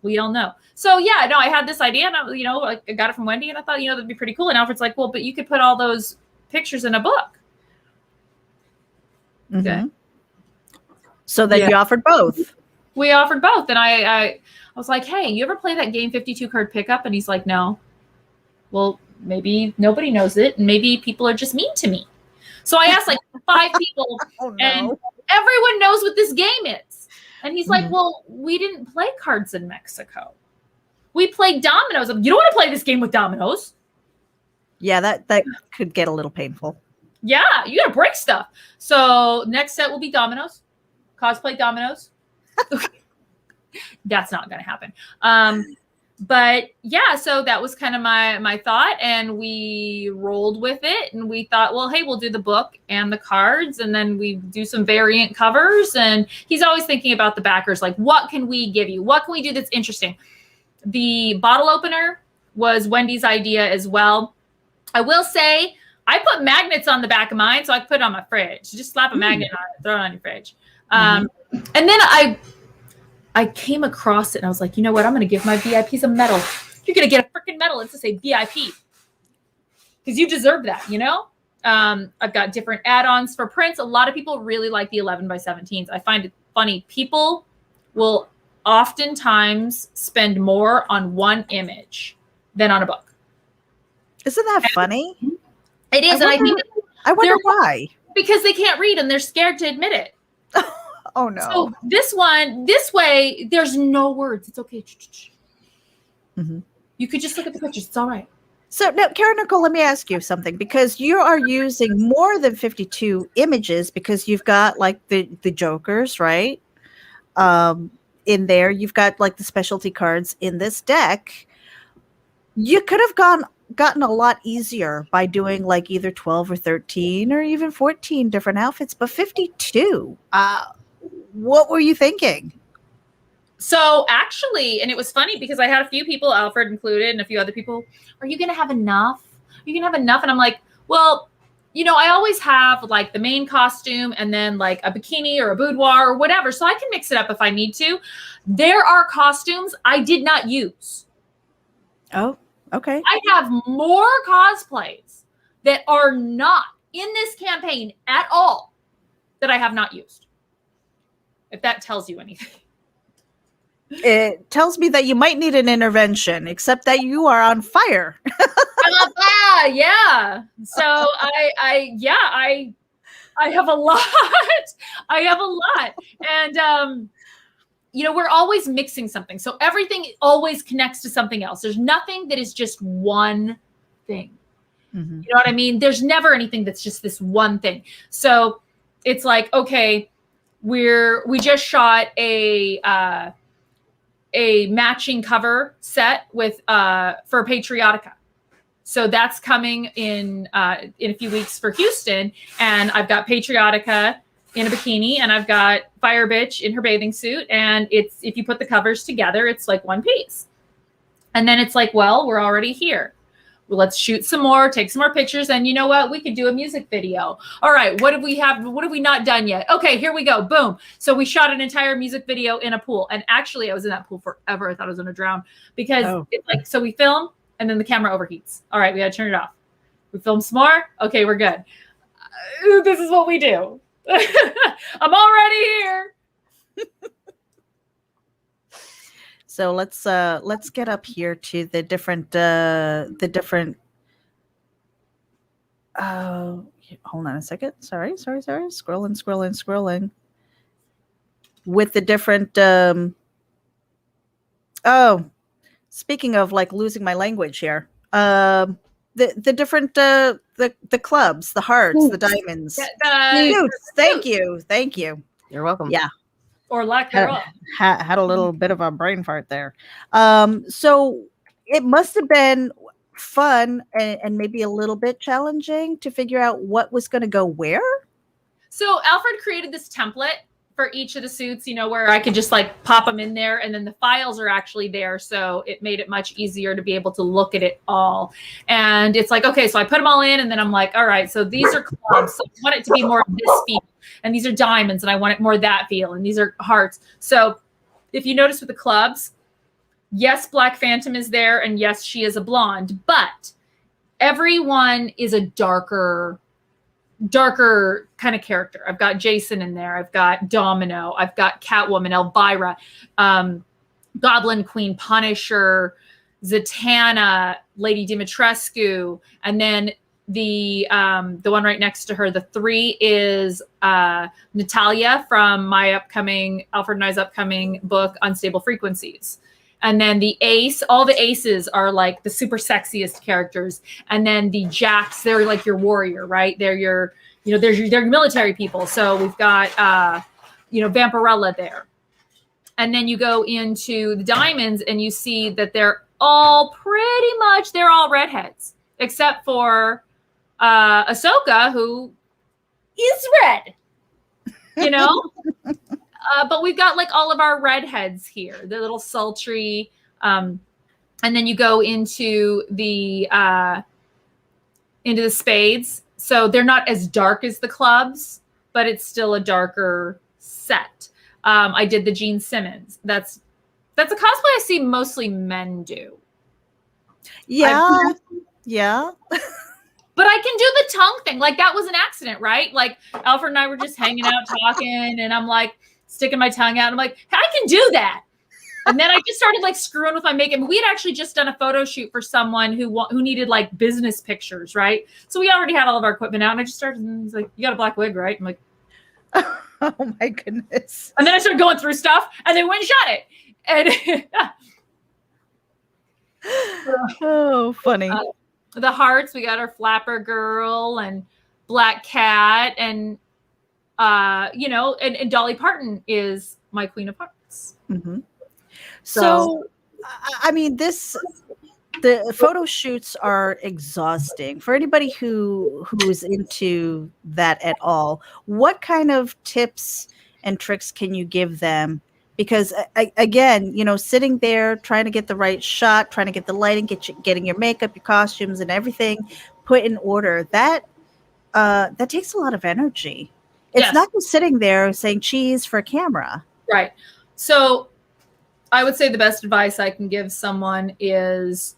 We all know. So yeah, no, I had this idea, and I got it from Wendy, and I thought, that'd be pretty cool. And Alfred's like, well, but you could put all those pictures in a book. Mm-hmm. Okay. So then you offered both. We offered both. And I was like, hey, you ever play that game 52 card pickup? And he's like, no. Well, maybe nobody knows it, and maybe people are just mean to me. So I asked like 5 people, and everyone knows what this game is. And he's like, well, we didn't play cards in Mexico. We played dominoes. You don't want to play this game with dominoes. Yeah, that could get a little painful. Yeah, you got to break stuff. So next set will be dominoes, cosplay dominoes. That's not going to happen. But yeah, so that was kind of my thought, and we rolled with it, and we thought, well, hey, we'll do the book and the cards, and then we do some variant covers. And he's always thinking about the backers, like, what can we give you? What can we do that's interesting? The bottle opener was Wendy's idea as well. I will say, I put magnets on the back of mine, so I could put it on my fridge. Just slap a magnet on it, throw it on your fridge. And then I came across it, and I was like, you know what? I'm going to give my VIPs a medal. You're going to get a freaking medal. It's to say VIP. Because you deserve that, I've got different add-ons for prints. A lot of people really like the 11 by 17s. I find it funny. People will oftentimes spend more on one image than on a book. Isn't that funny? It is. I wonder why. Because they can't read, and they're scared to admit it. Oh no. So this way, there's no words. It's okay. Mm-hmm. You could just look at the pictures. It's all right. So now, Cara Nicole, let me ask you something, because you are using more than 52 images, because you've got like the Jokers, right? In there, you've got like the specialty cards in this deck. You could have gotten a lot easier by doing like either 12 or 13 or even 14 different outfits, but 52. What were you thinking? So actually, and it was funny because I had a few people, Alfred included, and a few other people, are you going to have enough? Are you going to have enough? And I'm like, well, I always have like the main costume and then like a bikini or a boudoir or whatever. So I can mix it up if I need to. There are costumes I did not use. Oh, okay. I have more cosplays that are not in this campaign at all that I have not used. If that tells you anything. It tells me that you might need an intervention, except that you are on fire. Yeah. So I have a lot. I have a lot. And we're always mixing something. So everything always connects to something else. There's nothing that is just one thing. Mm-hmm. You know what I mean? There's never anything that's just this one thing. So it's like, okay, we just shot a matching cover set with for Patriotica. So that's coming in a few weeks for Houston, and I've got Patriotica in a bikini, and I've got Fire Bitch in her bathing suit, and it's, if you put the covers together, it's like one piece. And then it's like, well, we're already here. Well, let's shoot some more, take some more pictures, and you know what? We could do a music video. All right, what have we not done yet? Okay, here we go. Boom. So we shot an entire music video in a pool, and actually, I was in that pool forever. I thought I was going to drown because it's like, so we film. And then the camera overheats. All right, we got to turn it off. We film some more. Okay, we're good. This is what we do. I'm already here. So let's get up here to the different hold on a second. Sorry. Scrolling. With the different speaking of like losing my language here, the different the clubs, the hearts, the diamonds. Thank you. You're welcome. Yeah. Or lack thereof. Had a little bit of a brain fart there. So it must have been fun and maybe a little bit challenging to figure out what was going to go where. So Alfred created this template for each of the suits, where I could just like pop them in there, and then the files are actually there. So it made it much easier to be able to look at it all. And it's like, okay, so I put them all in, and then I'm like, all right, so these are clubs. So I want it to be more of this feel, and these are diamonds, and I want it more that feel, and these are hearts. So if you notice with the clubs, yes, Black Phantom is there, and yes, she is a blonde, but everyone is a darker kind of character. I've got Jason in there. I've got Domino. I've got Catwoman, Elvira, Goblin Queen, Punisher, Zatanna, Lady Dimitrescu, and then the one right next to her, the 3 is Natalia from Alfred and I's upcoming book, Unstable Frequencies. And then the ace, all the aces are like the super sexiest characters. And then the jacks, they're like your warrior, right? They're your, they're your military people. So we've got, Vampirella there. And then you go into the diamonds and you see that they're all redheads, except for Ahsoka, who is red, but we've got like all of our redheads here. They're little sultry. And then you go into the spades. So they're not as dark as the clubs, but it's still a darker set. I did the Gene Simmons. That's a cosplay I see mostly men do. Yeah. But I can do the tongue thing. Like that was an accident, right? Like Alfred and I were just hanging out talking, and I'm like sticking my tongue out. I'm like, I can do that. And then I just started like screwing with my makeup. We had actually just done a photo shoot for someone who needed like business pictures, right? So we already had all of our equipment out, and I just started, and he's like, you got a black wig, right? I'm like, oh my goodness. And then I started going through stuff, and then went and shot it. And oh, funny. The hearts, we got our Flapper Girl and Black Cat, and and Dolly Parton is my Queen of Hearts. Mm-hmm. So, I mean, the photo shoots are exhausting for anybody who's into that at all. What kind of tips and tricks can you give them? Because again, sitting there trying to get the right shot, trying to get the lighting, getting your makeup, your costumes, and everything put in order, that takes a lot of energy. It's not just sitting there saying cheese for camera. Right. So I would say the best advice I can give someone is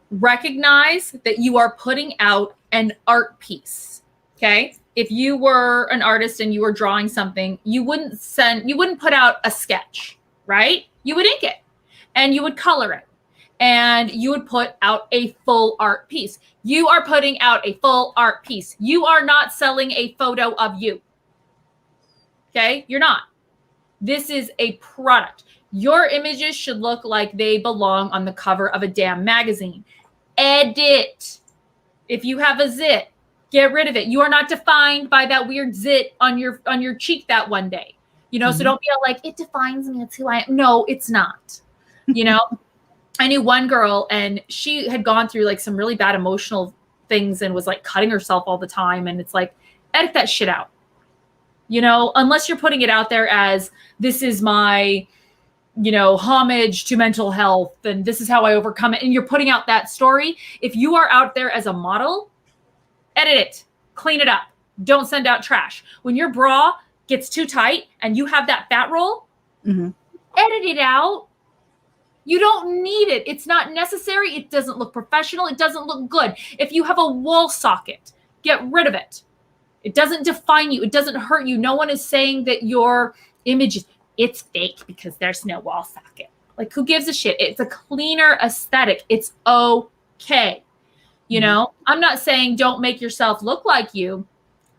recognize that you are putting out an art piece. Okay. if you were an artist and you were drawing something, you wouldn't put out a sketch, right? You would ink it and you would color it and you would put out a full art piece. You are putting out a full art piece. You are not selling a photo of you. Okay? You're not. This is a product. Your images should look like they belong on the cover of a damn magazine. Edit. If you have a zit, get rid of it. You are not defined by that weird zit on your cheek that one day. You know, so don't be all like, it defines me. It's who I am. No, it's not. You know, I knew one girl and she had gone through like some really bad emotional things and was like cutting herself all the time. And it's like, edit that shit out. You know, unless you're putting it out there as this is my, you know, homage to mental health and this is how I overcome it. And you're putting out that story. If you are out there as a model, edit it, clean it up. Don't send out trash. When your bra gets too tight and you have that fat roll, edit it out. You don't need it. It's not necessary. It doesn't look professional. It doesn't look good. If you have a wall socket, get rid of it. It doesn't define you. It doesn't hurt you. No one is saying that your image it's fake because there's no wall socket. Like, who gives a shit? It's a cleaner aesthetic. It's okay. You know, I'm not saying don't make yourself look like you,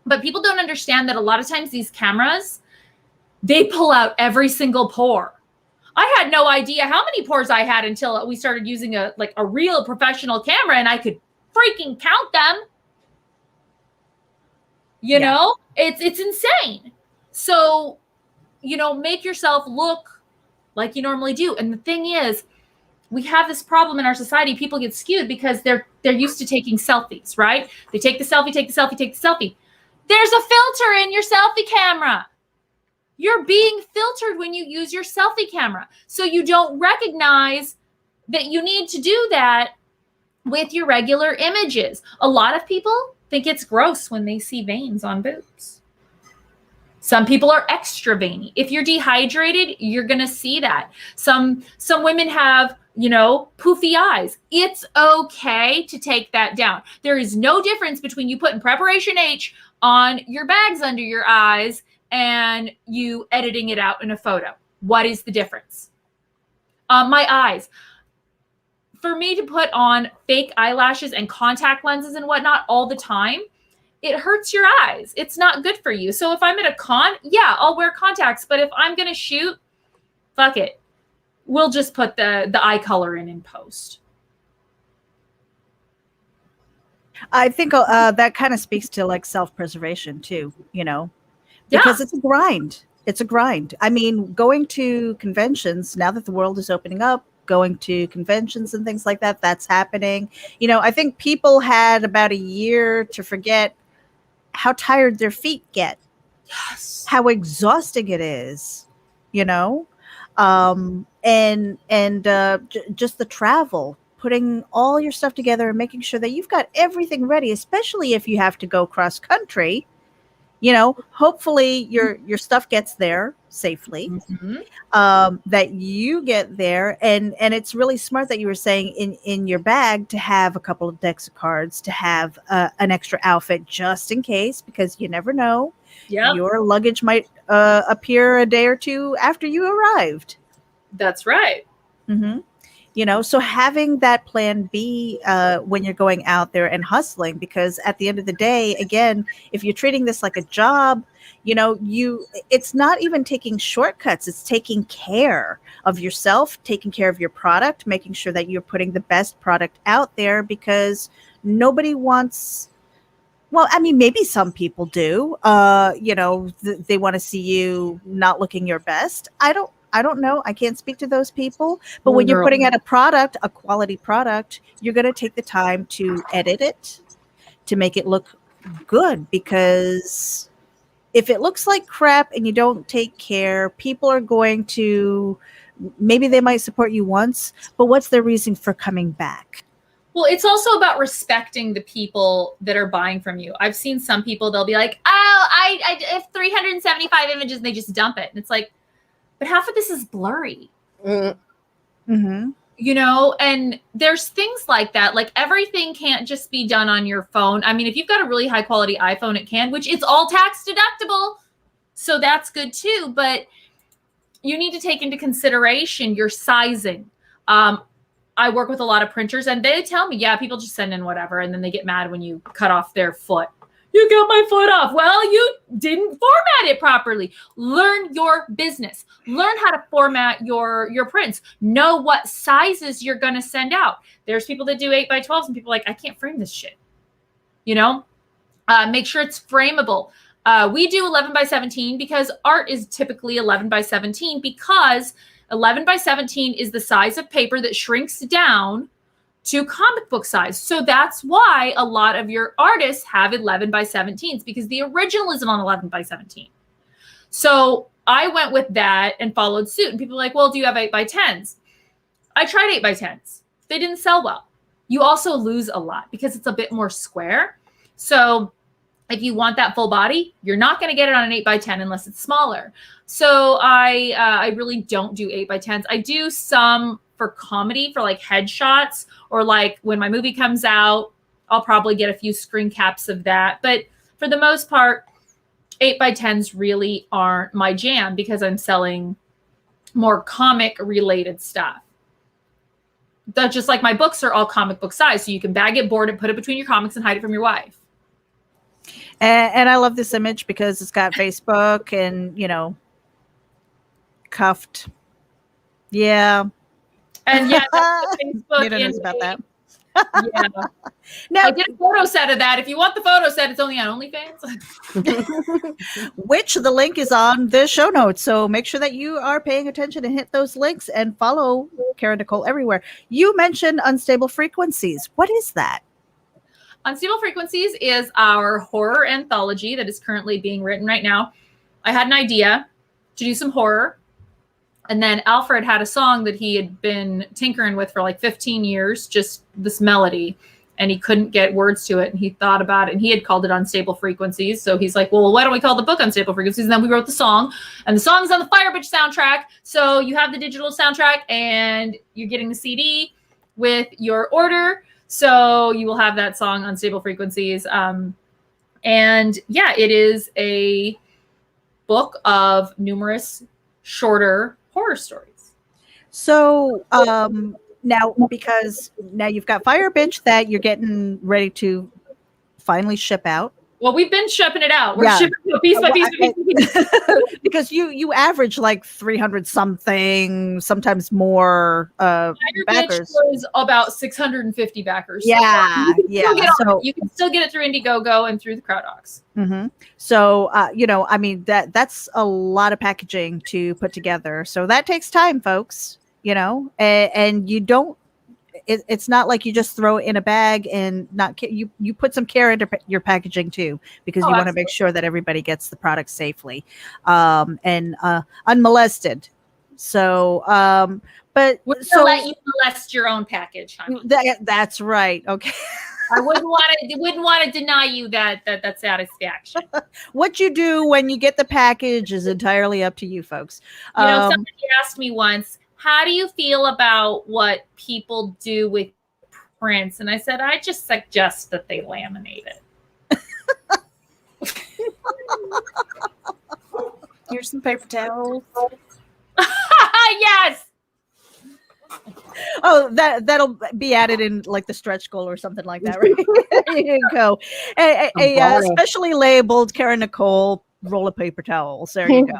but people don't understand that a lot of times these cameras, they pull out every single pore. I had no idea how many pores I had until we started using a real professional camera and I could freaking count them. You know, it's insane. So, you know, make yourself look like you normally do. And the thing is, we have this problem in our society. People get skewed because they're used to taking selfies, right? They take the selfie, take the selfie, take the selfie. There's a filter in your selfie camera. You're being filtered when you use your selfie camera. So you don't recognize that you need to do that with your regular images. A lot of people think it's gross when they see veins on boobs. Some people are extra veiny. If you're dehydrated, you're going to see that. Some women have, you know, poofy eyes. It's okay to take that down. There is no difference between you putting Preparation H on your bags under your eyes and you editing it out in a photo. What is the difference? My eyes. For me to put on fake eyelashes and contact lenses and whatnot all the time, it hurts your eyes. It's not good for you. So if I'm at a con, yeah, I'll wear contacts. But if I'm going to shoot, fuck it. We'll just put the eye color in post. I think that kind of speaks to like self-preservation too, you know, because it's a grind. It's a grind. I mean, going to conventions, now that the world is opening up, going to conventions and things like that, that's happening. You know, I think people had about a year to forget how tired their feet get. Yes. How exhausting it is, you know? Just the travel, putting all your stuff together and making sure that you've got everything ready, especially if you have to go cross country. You know, hopefully your stuff gets there safely, that you get there. And it's really smart that you were saying in your bag to have a couple of decks of cards, to have an extra outfit just in case, because you never know. Yeah, your luggage might appear a day or two after you arrived. That's right. You know, so having that plan B when you're going out there and hustling, because at the end of the day, again, if you're treating this like a job, you know, it's not even taking shortcuts. It's taking care of yourself, taking care of your product, making sure that you're putting the best product out there, because nobody wants, well, I mean, maybe some people do, you know, they want to see you not looking your best. I don't know. I can't speak to those people. But when you're putting out a product, a quality product, you're going to take the time to edit it, to make it look good. Because if it looks like crap and you don't take care, people are going to, maybe they might support you once, but what's their reason for coming back? Well, it's also about respecting the people that are buying from you. I've seen some people, they'll be like, oh, I have 375 images and they just dump it. And it's like, but half of this is blurry. You you know, and there's things like that. Like everything can't just be done on your phone. I mean, if you've got a really high quality iPhone, it can, which it's all tax deductible. So that's good too. But you need to take into consideration your sizing. I work with a lot of printers and they tell me, yeah, people just send in whatever. And then they get mad when you cut off their foot. You got my foot off. Well, you didn't format it properly. Learn your business. Learn how to format your prints. Know what sizes you're going to send out. There's people that do 8x12s and people are like, I can't frame this shit. You know, make sure it's frameable. We do 11x17 because art is typically 11x17 because 11x17 is the size of paper that shrinks down to comic book size. So that's why a lot of your artists have 11x17s because the original isn't on 11x17. So I went with that and followed suit. And people are like, well, do you have 8x10s? I tried 8x10s. They didn't sell well. You also lose a lot because it's a bit more square. So if you want that full body, you're not going to get it on an 8x10 unless it's smaller. So I really don't do 8x10s. I do some for comedy, for like headshots, or like when my movie comes out, I'll probably get a few screen caps of that. But for the most part, 8x10s really aren't my jam because I'm selling more comic related stuff. That's just like my books are all comic book size. So you can bag it, board it, put it between your comics and hide it from your wife. And I love this image because it's got Facebook and, you know, cuffed. Yeah. And yeah, Facebook. You don't know about that. Yeah. Now, I did a photo set of that. If you want the photo set, it's only on OnlyFans. Which the link is on the show notes. So make sure that you are paying attention and hit those links and follow Cara Nicole everywhere. You mentioned Unstable Frequencies. What is that? Unstable Frequencies is our horror anthology that is currently being written right now. I had an idea to do some horror. And then Alfred had a song that he had been tinkering with for like 15 years, just this melody, and he couldn't get words to it. And he thought about it and he had called it Unstable Frequencies. So he's like, well, why don't we call the book Unstable Frequencies? And then we wrote the song, and the song's on the Fire Bitch soundtrack. So you have the digital soundtrack and you're getting the CD with your order. So you will have that song Unstable Frequencies. And yeah, it is a book of numerous shorter horror stories. So now, because now you've got Fire Bitch that you're getting ready to finally ship out. Well, we've been shipping it out. We're shipping it piece by piece by piece. Because you average like 300 something, sometimes more Fire backers. Bitch was about 650 backers. Yeah, so yeah. So you can still get it through Indiegogo and through the CrowdOx. Mm-hmm. So, you know, I mean, that's a lot of packaging to put together. So that takes time, folks, you know, and you don't, it's not like you just throw it in a bag and not you put some care into your packaging too, because you want to make sure that everybody gets the product safely and unmolested. So, but we'll so let you molest your own package, honey. That's right. Okay. I wouldn't want to deny you that satisfaction. What you do when you get the package is entirely up to you, folks. You know, somebody asked me once, how do you feel about what people do with prints? And I said, I just suggest that they laminate it. Here's some paper towels. Yes. Oh, that'll be added in like the stretch goal or something like that, right? There you go. A specially labeled Cara Nicole roll of paper towels. There you go.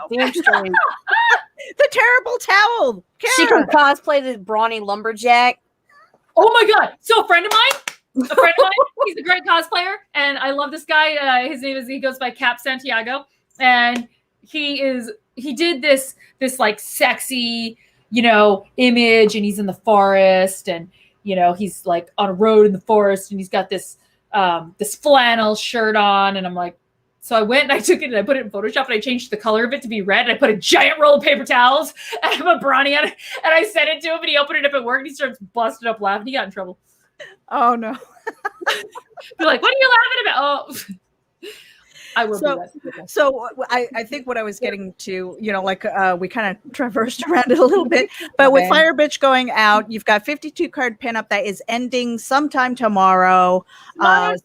The terrible towel. Cara. She can cosplay the brawny lumberjack. Oh my God. So a friend of mine, he's a great cosplayer. And I love this guy. He goes by Cap Santiago. And he did this like sexy, you know, image, and he's in the forest, and, you know, he's like on a road in the forest, and he's got this flannel shirt on. And I'm like, so I went and I took it and I put it in Photoshop and I changed the color of it to be red. And I put a giant roll of paper towels and I'm a brawny on it. And I sent it to him and he opened it up at work and he starts busting up laughing. He got in trouble. Oh no. You're like, what are you laughing about? Oh. I will So- do that. So I think what I was getting to, like we kind of traversed around it a little bit, but with Okay. Fire Bitch going out, you've got 52 card pinup that is ending sometime tomorrow. Tomorrow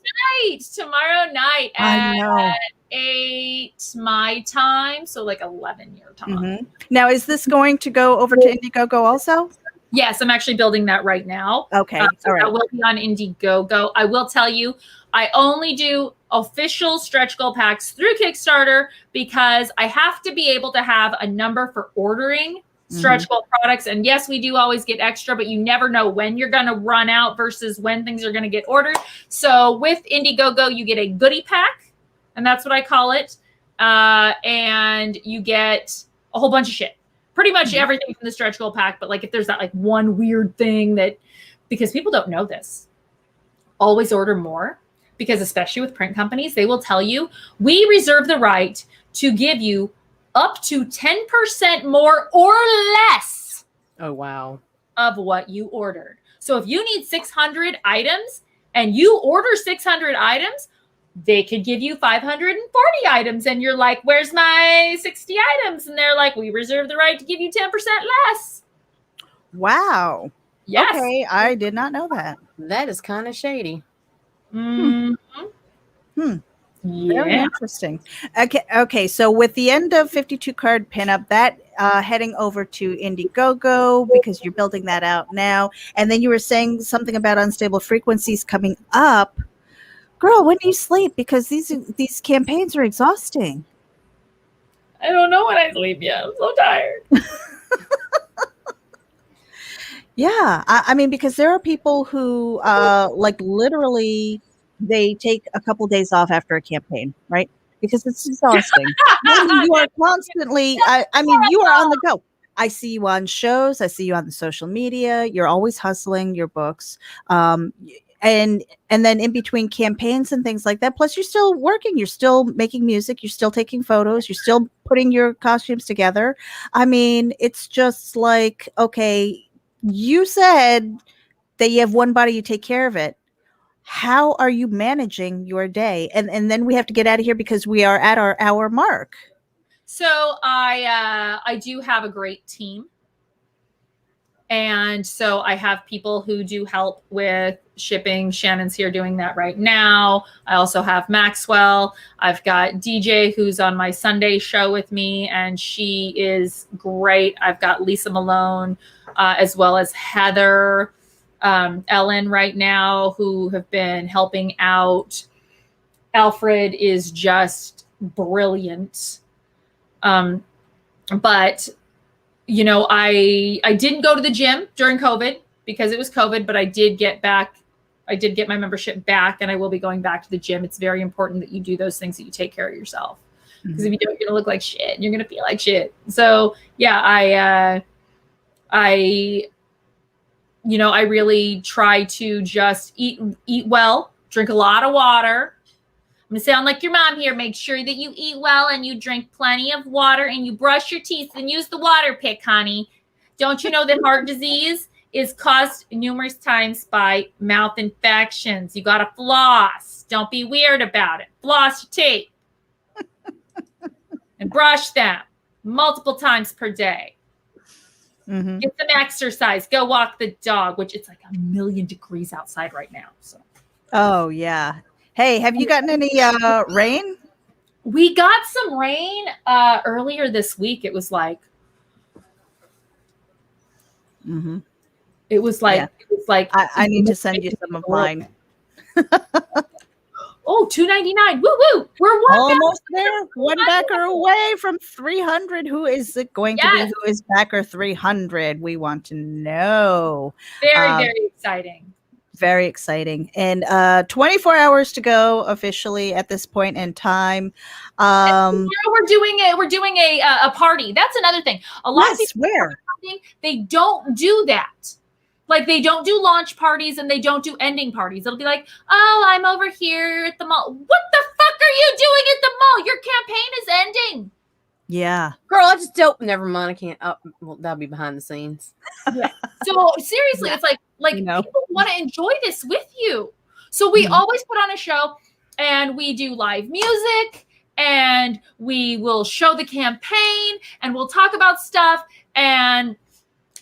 night I at know. 8 my time, so like 11 your time. Mhm. Now, is this going to go over to Indiegogo also? Yes, I'm actually building that right now. Okay. So All right. that will be on Indiegogo. I will tell you, I only do official stretch goal packs through Kickstarter because I have to be able to have a number for ordering stretch goal products. And yes, we do always get extra, but you never know when you're going to run out versus when things are going to get ordered. So with Indiegogo, you get a goodie pack, and that's what I call it. And you get a whole bunch of shit. Pretty much everything from the stretch goal pack, but like if there's that like one weird thing that, because people don't know this, always order more, because especially with print companies, they will tell you, we reserve the right to give you up to 10% more or less Oh, wow. of what you ordered. So if you need 600 items and you order 600 items, they could give you 540 items. And you're like, where's my 60 items? And they're like, we reserve the right to give you 10% less. Wow. Yes. Okay. I did not know that. That is kind of shady. Mm-hmm. Very Yeah. interesting. Okay. So with the end of 52 card pinup, that heading over to Indiegogo because you're building that out now, and then you were saying something about unstable frequencies coming up. Girl, when do you sleep? Because these campaigns are exhausting. I don't know when I sleep yet. I'm so tired. Yeah, I mean, because there are people who like literally they take a couple days off after a campaign, right? Because it's exhausting. You are constantly. I mean, you are on the go. I see you on shows. I see you on the social media. You're always hustling your books. And then in between campaigns and things like that, plus you're still working, you're still making music, you're still taking photos, you're still putting your costumes together. I mean, it's just like, okay, you said that you have one body, you take care of it. How are you managing your day? And then we have to get out of here because we are at our hour mark. So I do have a great team. And so I have people who do help with shipping. Shannon's here doing that right now. I also have Maxwell. I've got DJ who's on my Sunday show with me, and she is great. I've got Lisa Malone, as well as Heather, Ellen right now, who have been helping out. Alfred is just brilliant. But you know, I didn't go to the gym during COVID because it was COVID, but I did get back. I did get my membership back, and I will be going back to the gym. It's very important that you do those things, that you take care of yourself, because if you don't, you're gonna look like shit and you're gonna feel like shit. So yeah, I really try to just eat well, drink a lot of water. I'm going to sound like your mom here. Make sure that you eat well and you drink plenty of water and you brush your teeth and use the water pick, honey. Don't you know that heart disease is caused numerous times by mouth infections? You got to floss. Don't be weird about it. Floss your teeth and brush them multiple times per day. Mm-hmm. Get some exercise. Go walk the dog, which it's like 1,000,000 degrees outside right now. So. Oh, yeah. Hey, have you gotten any rain? We got some rain earlier this week. It was like, it was like, I need to send you some of mine. Oh, $2.99. Woo woo. We're almost there. One backer away from 300. Who is it going to be? Who is backer 300? We want to know. Very exciting. Very exciting. And 24 hours to go officially at this point in time. We're doing a party. That's another thing. A lot of people, they don't do that. Like, they don't do launch parties and they don't do ending parties. It'll be like, oh, I'm over here at the mall. What the fuck are you doing at the mall? Your campaign is ending. Yeah. Girl, I just don't. Never mind. I can't. Well, that'll be behind the scenes. Yeah. So seriously, it's like people want to enjoy this with you. So we always put on a show and we do live music and we will show the campaign, and we'll talk about stuff, and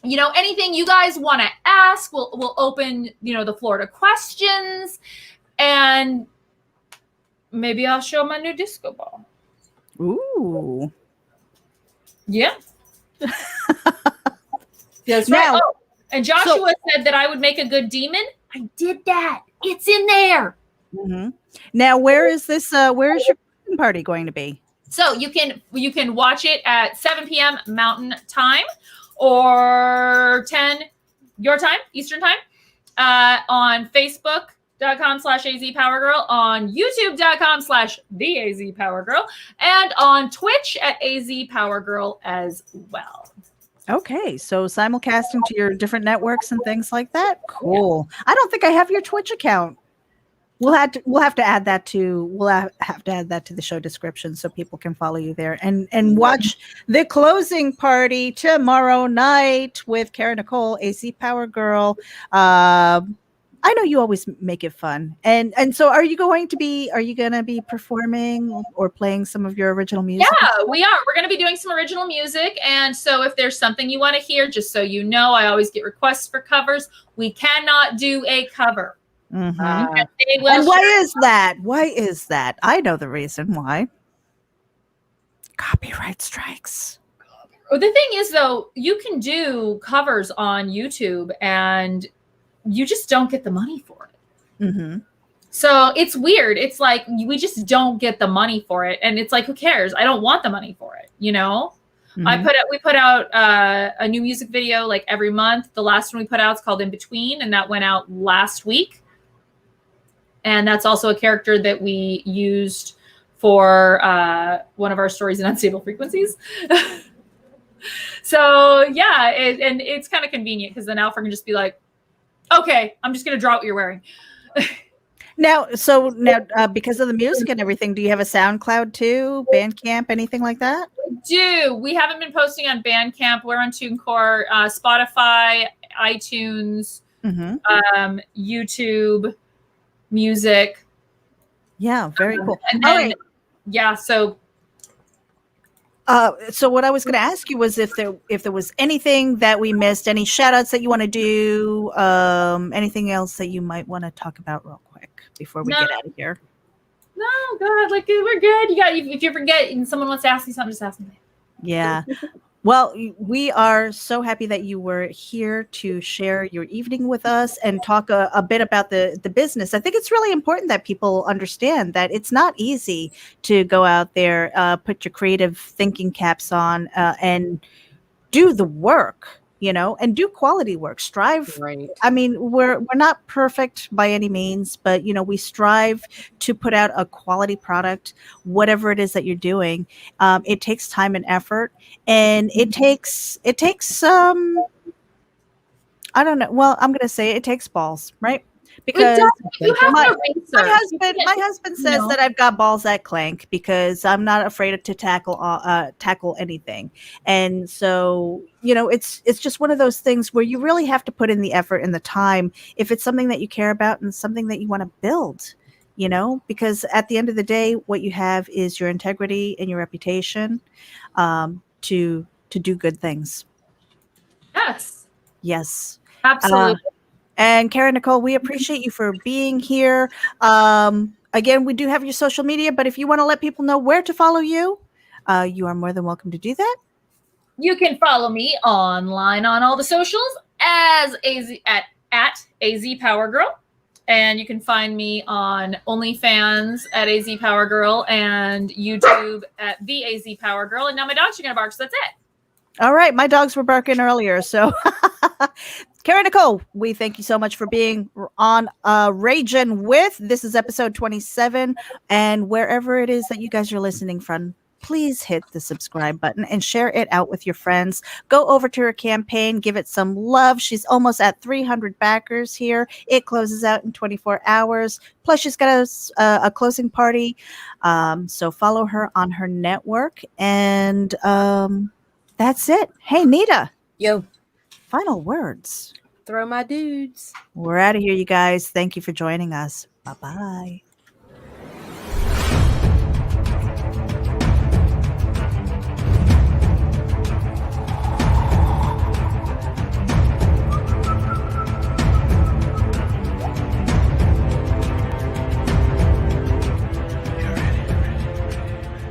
anything you guys want to ask, we'll open the floor to questions, and maybe I'll show my new disco ball. Ooh. Yeah. That's right. Now, and Joshua said that I would make a good demon. I did that. It's in there. Mm-hmm. Now, where is this? Where is your party going to be? So you can watch it at 7 p.m. Mountain Time or 10 your time, Eastern Time, on Facebook.com/AZPowergirl, on YouTube.com/TheAZPowergirl, and on Twitch at AZPowergirl as well. Okay, so simulcasting to your different networks and things like that. Cool. Yeah. I don't think I have your Twitch account. We'll have to add that to the show description so people can follow you there and watch the closing party tomorrow night with Cara Nicole, AZPowergirl. I know you always make it fun. And so are you going to be performing or playing some of your original music? Yeah, we are. We're going to be doing some original music. And so if there's something you want to hear, just so you know, I always get requests for covers. We cannot do a cover. Mm-hmm. And why is that? Why is that? I know the reason why. Copyright strikes. The thing is, though, you can do covers on YouTube and you just don't get the money for it. Mm-hmm. So it's weird. It's like we just don't get the money for it. And it's like, who cares? I don't want the money for it, Mm-hmm. We put out a new music video like every month. The last one we put out is called In Between, and that went out last week. And that's also a character that we used for one of our stories in Unstable Frequencies. So yeah, and it's kind of convenient because then Alfred can just be like, okay, I'm just going to draw what you're wearing. Now, because of the music and everything, do you have a SoundCloud too, Bandcamp, anything like that? We do. We haven't been posting on Bandcamp. We're on TuneCore, Spotify, iTunes, mm-hmm. YouTube, music. Yeah, very cool. And then, all right. Yeah, so what I was going to ask you was if there was anything that we missed, any shout outs that you want to do, anything else that you might want to talk about real quick before we get out of here. No, God, like we're good. If you forget and someone wants to ask you something, just ask me. Yeah. Well, we are so happy that you were here to share your evening with us and talk a bit about the business. I think it's really important that people understand that it's not easy to go out there, put your creative thinking caps on, and do the work, and do quality work. Strive. Right. I mean, we're not perfect by any means, but we strive to put out a quality product, whatever it is that you're doing. It takes time and effort, and it takes I don't know. Well, I'm going to say it takes balls, right? Because my husband says that I've got balls that clank because I'm not afraid to tackle anything. And so, it's just one of those things where you really have to put in the effort and the time if it's something that you care about and something that you want to build, because at the end of the day, what you have is your integrity and your reputation to do good things. Yes. Absolutely. And Cara Nicole, we appreciate you for being here. Again, we do have your social media, but if you want to let people know where to follow you, you are more than welcome to do that. You can follow me online on all the socials as at AZPowergirl. And you can find me on OnlyFans at AZPowergirl and YouTube at The AZPowergirl. And now my dog's going to bark, so that's it. All right. My dogs were barking earlier. So, Cara Nicole, we thank you so much for being on RAGIN with. This is episode 27. And wherever it is that you guys are listening from, please hit the subscribe button and share it out with your friends. Go over to her campaign, give it some love. She's almost at 300 backers here. It closes out in 24 hours. Plus, she's got a closing party. So follow her on her network. And that's it. Hey, Nita. Yo. Final words. Throw my dudes. We're out of here, you guys. Thank you for joining us. Bye-bye.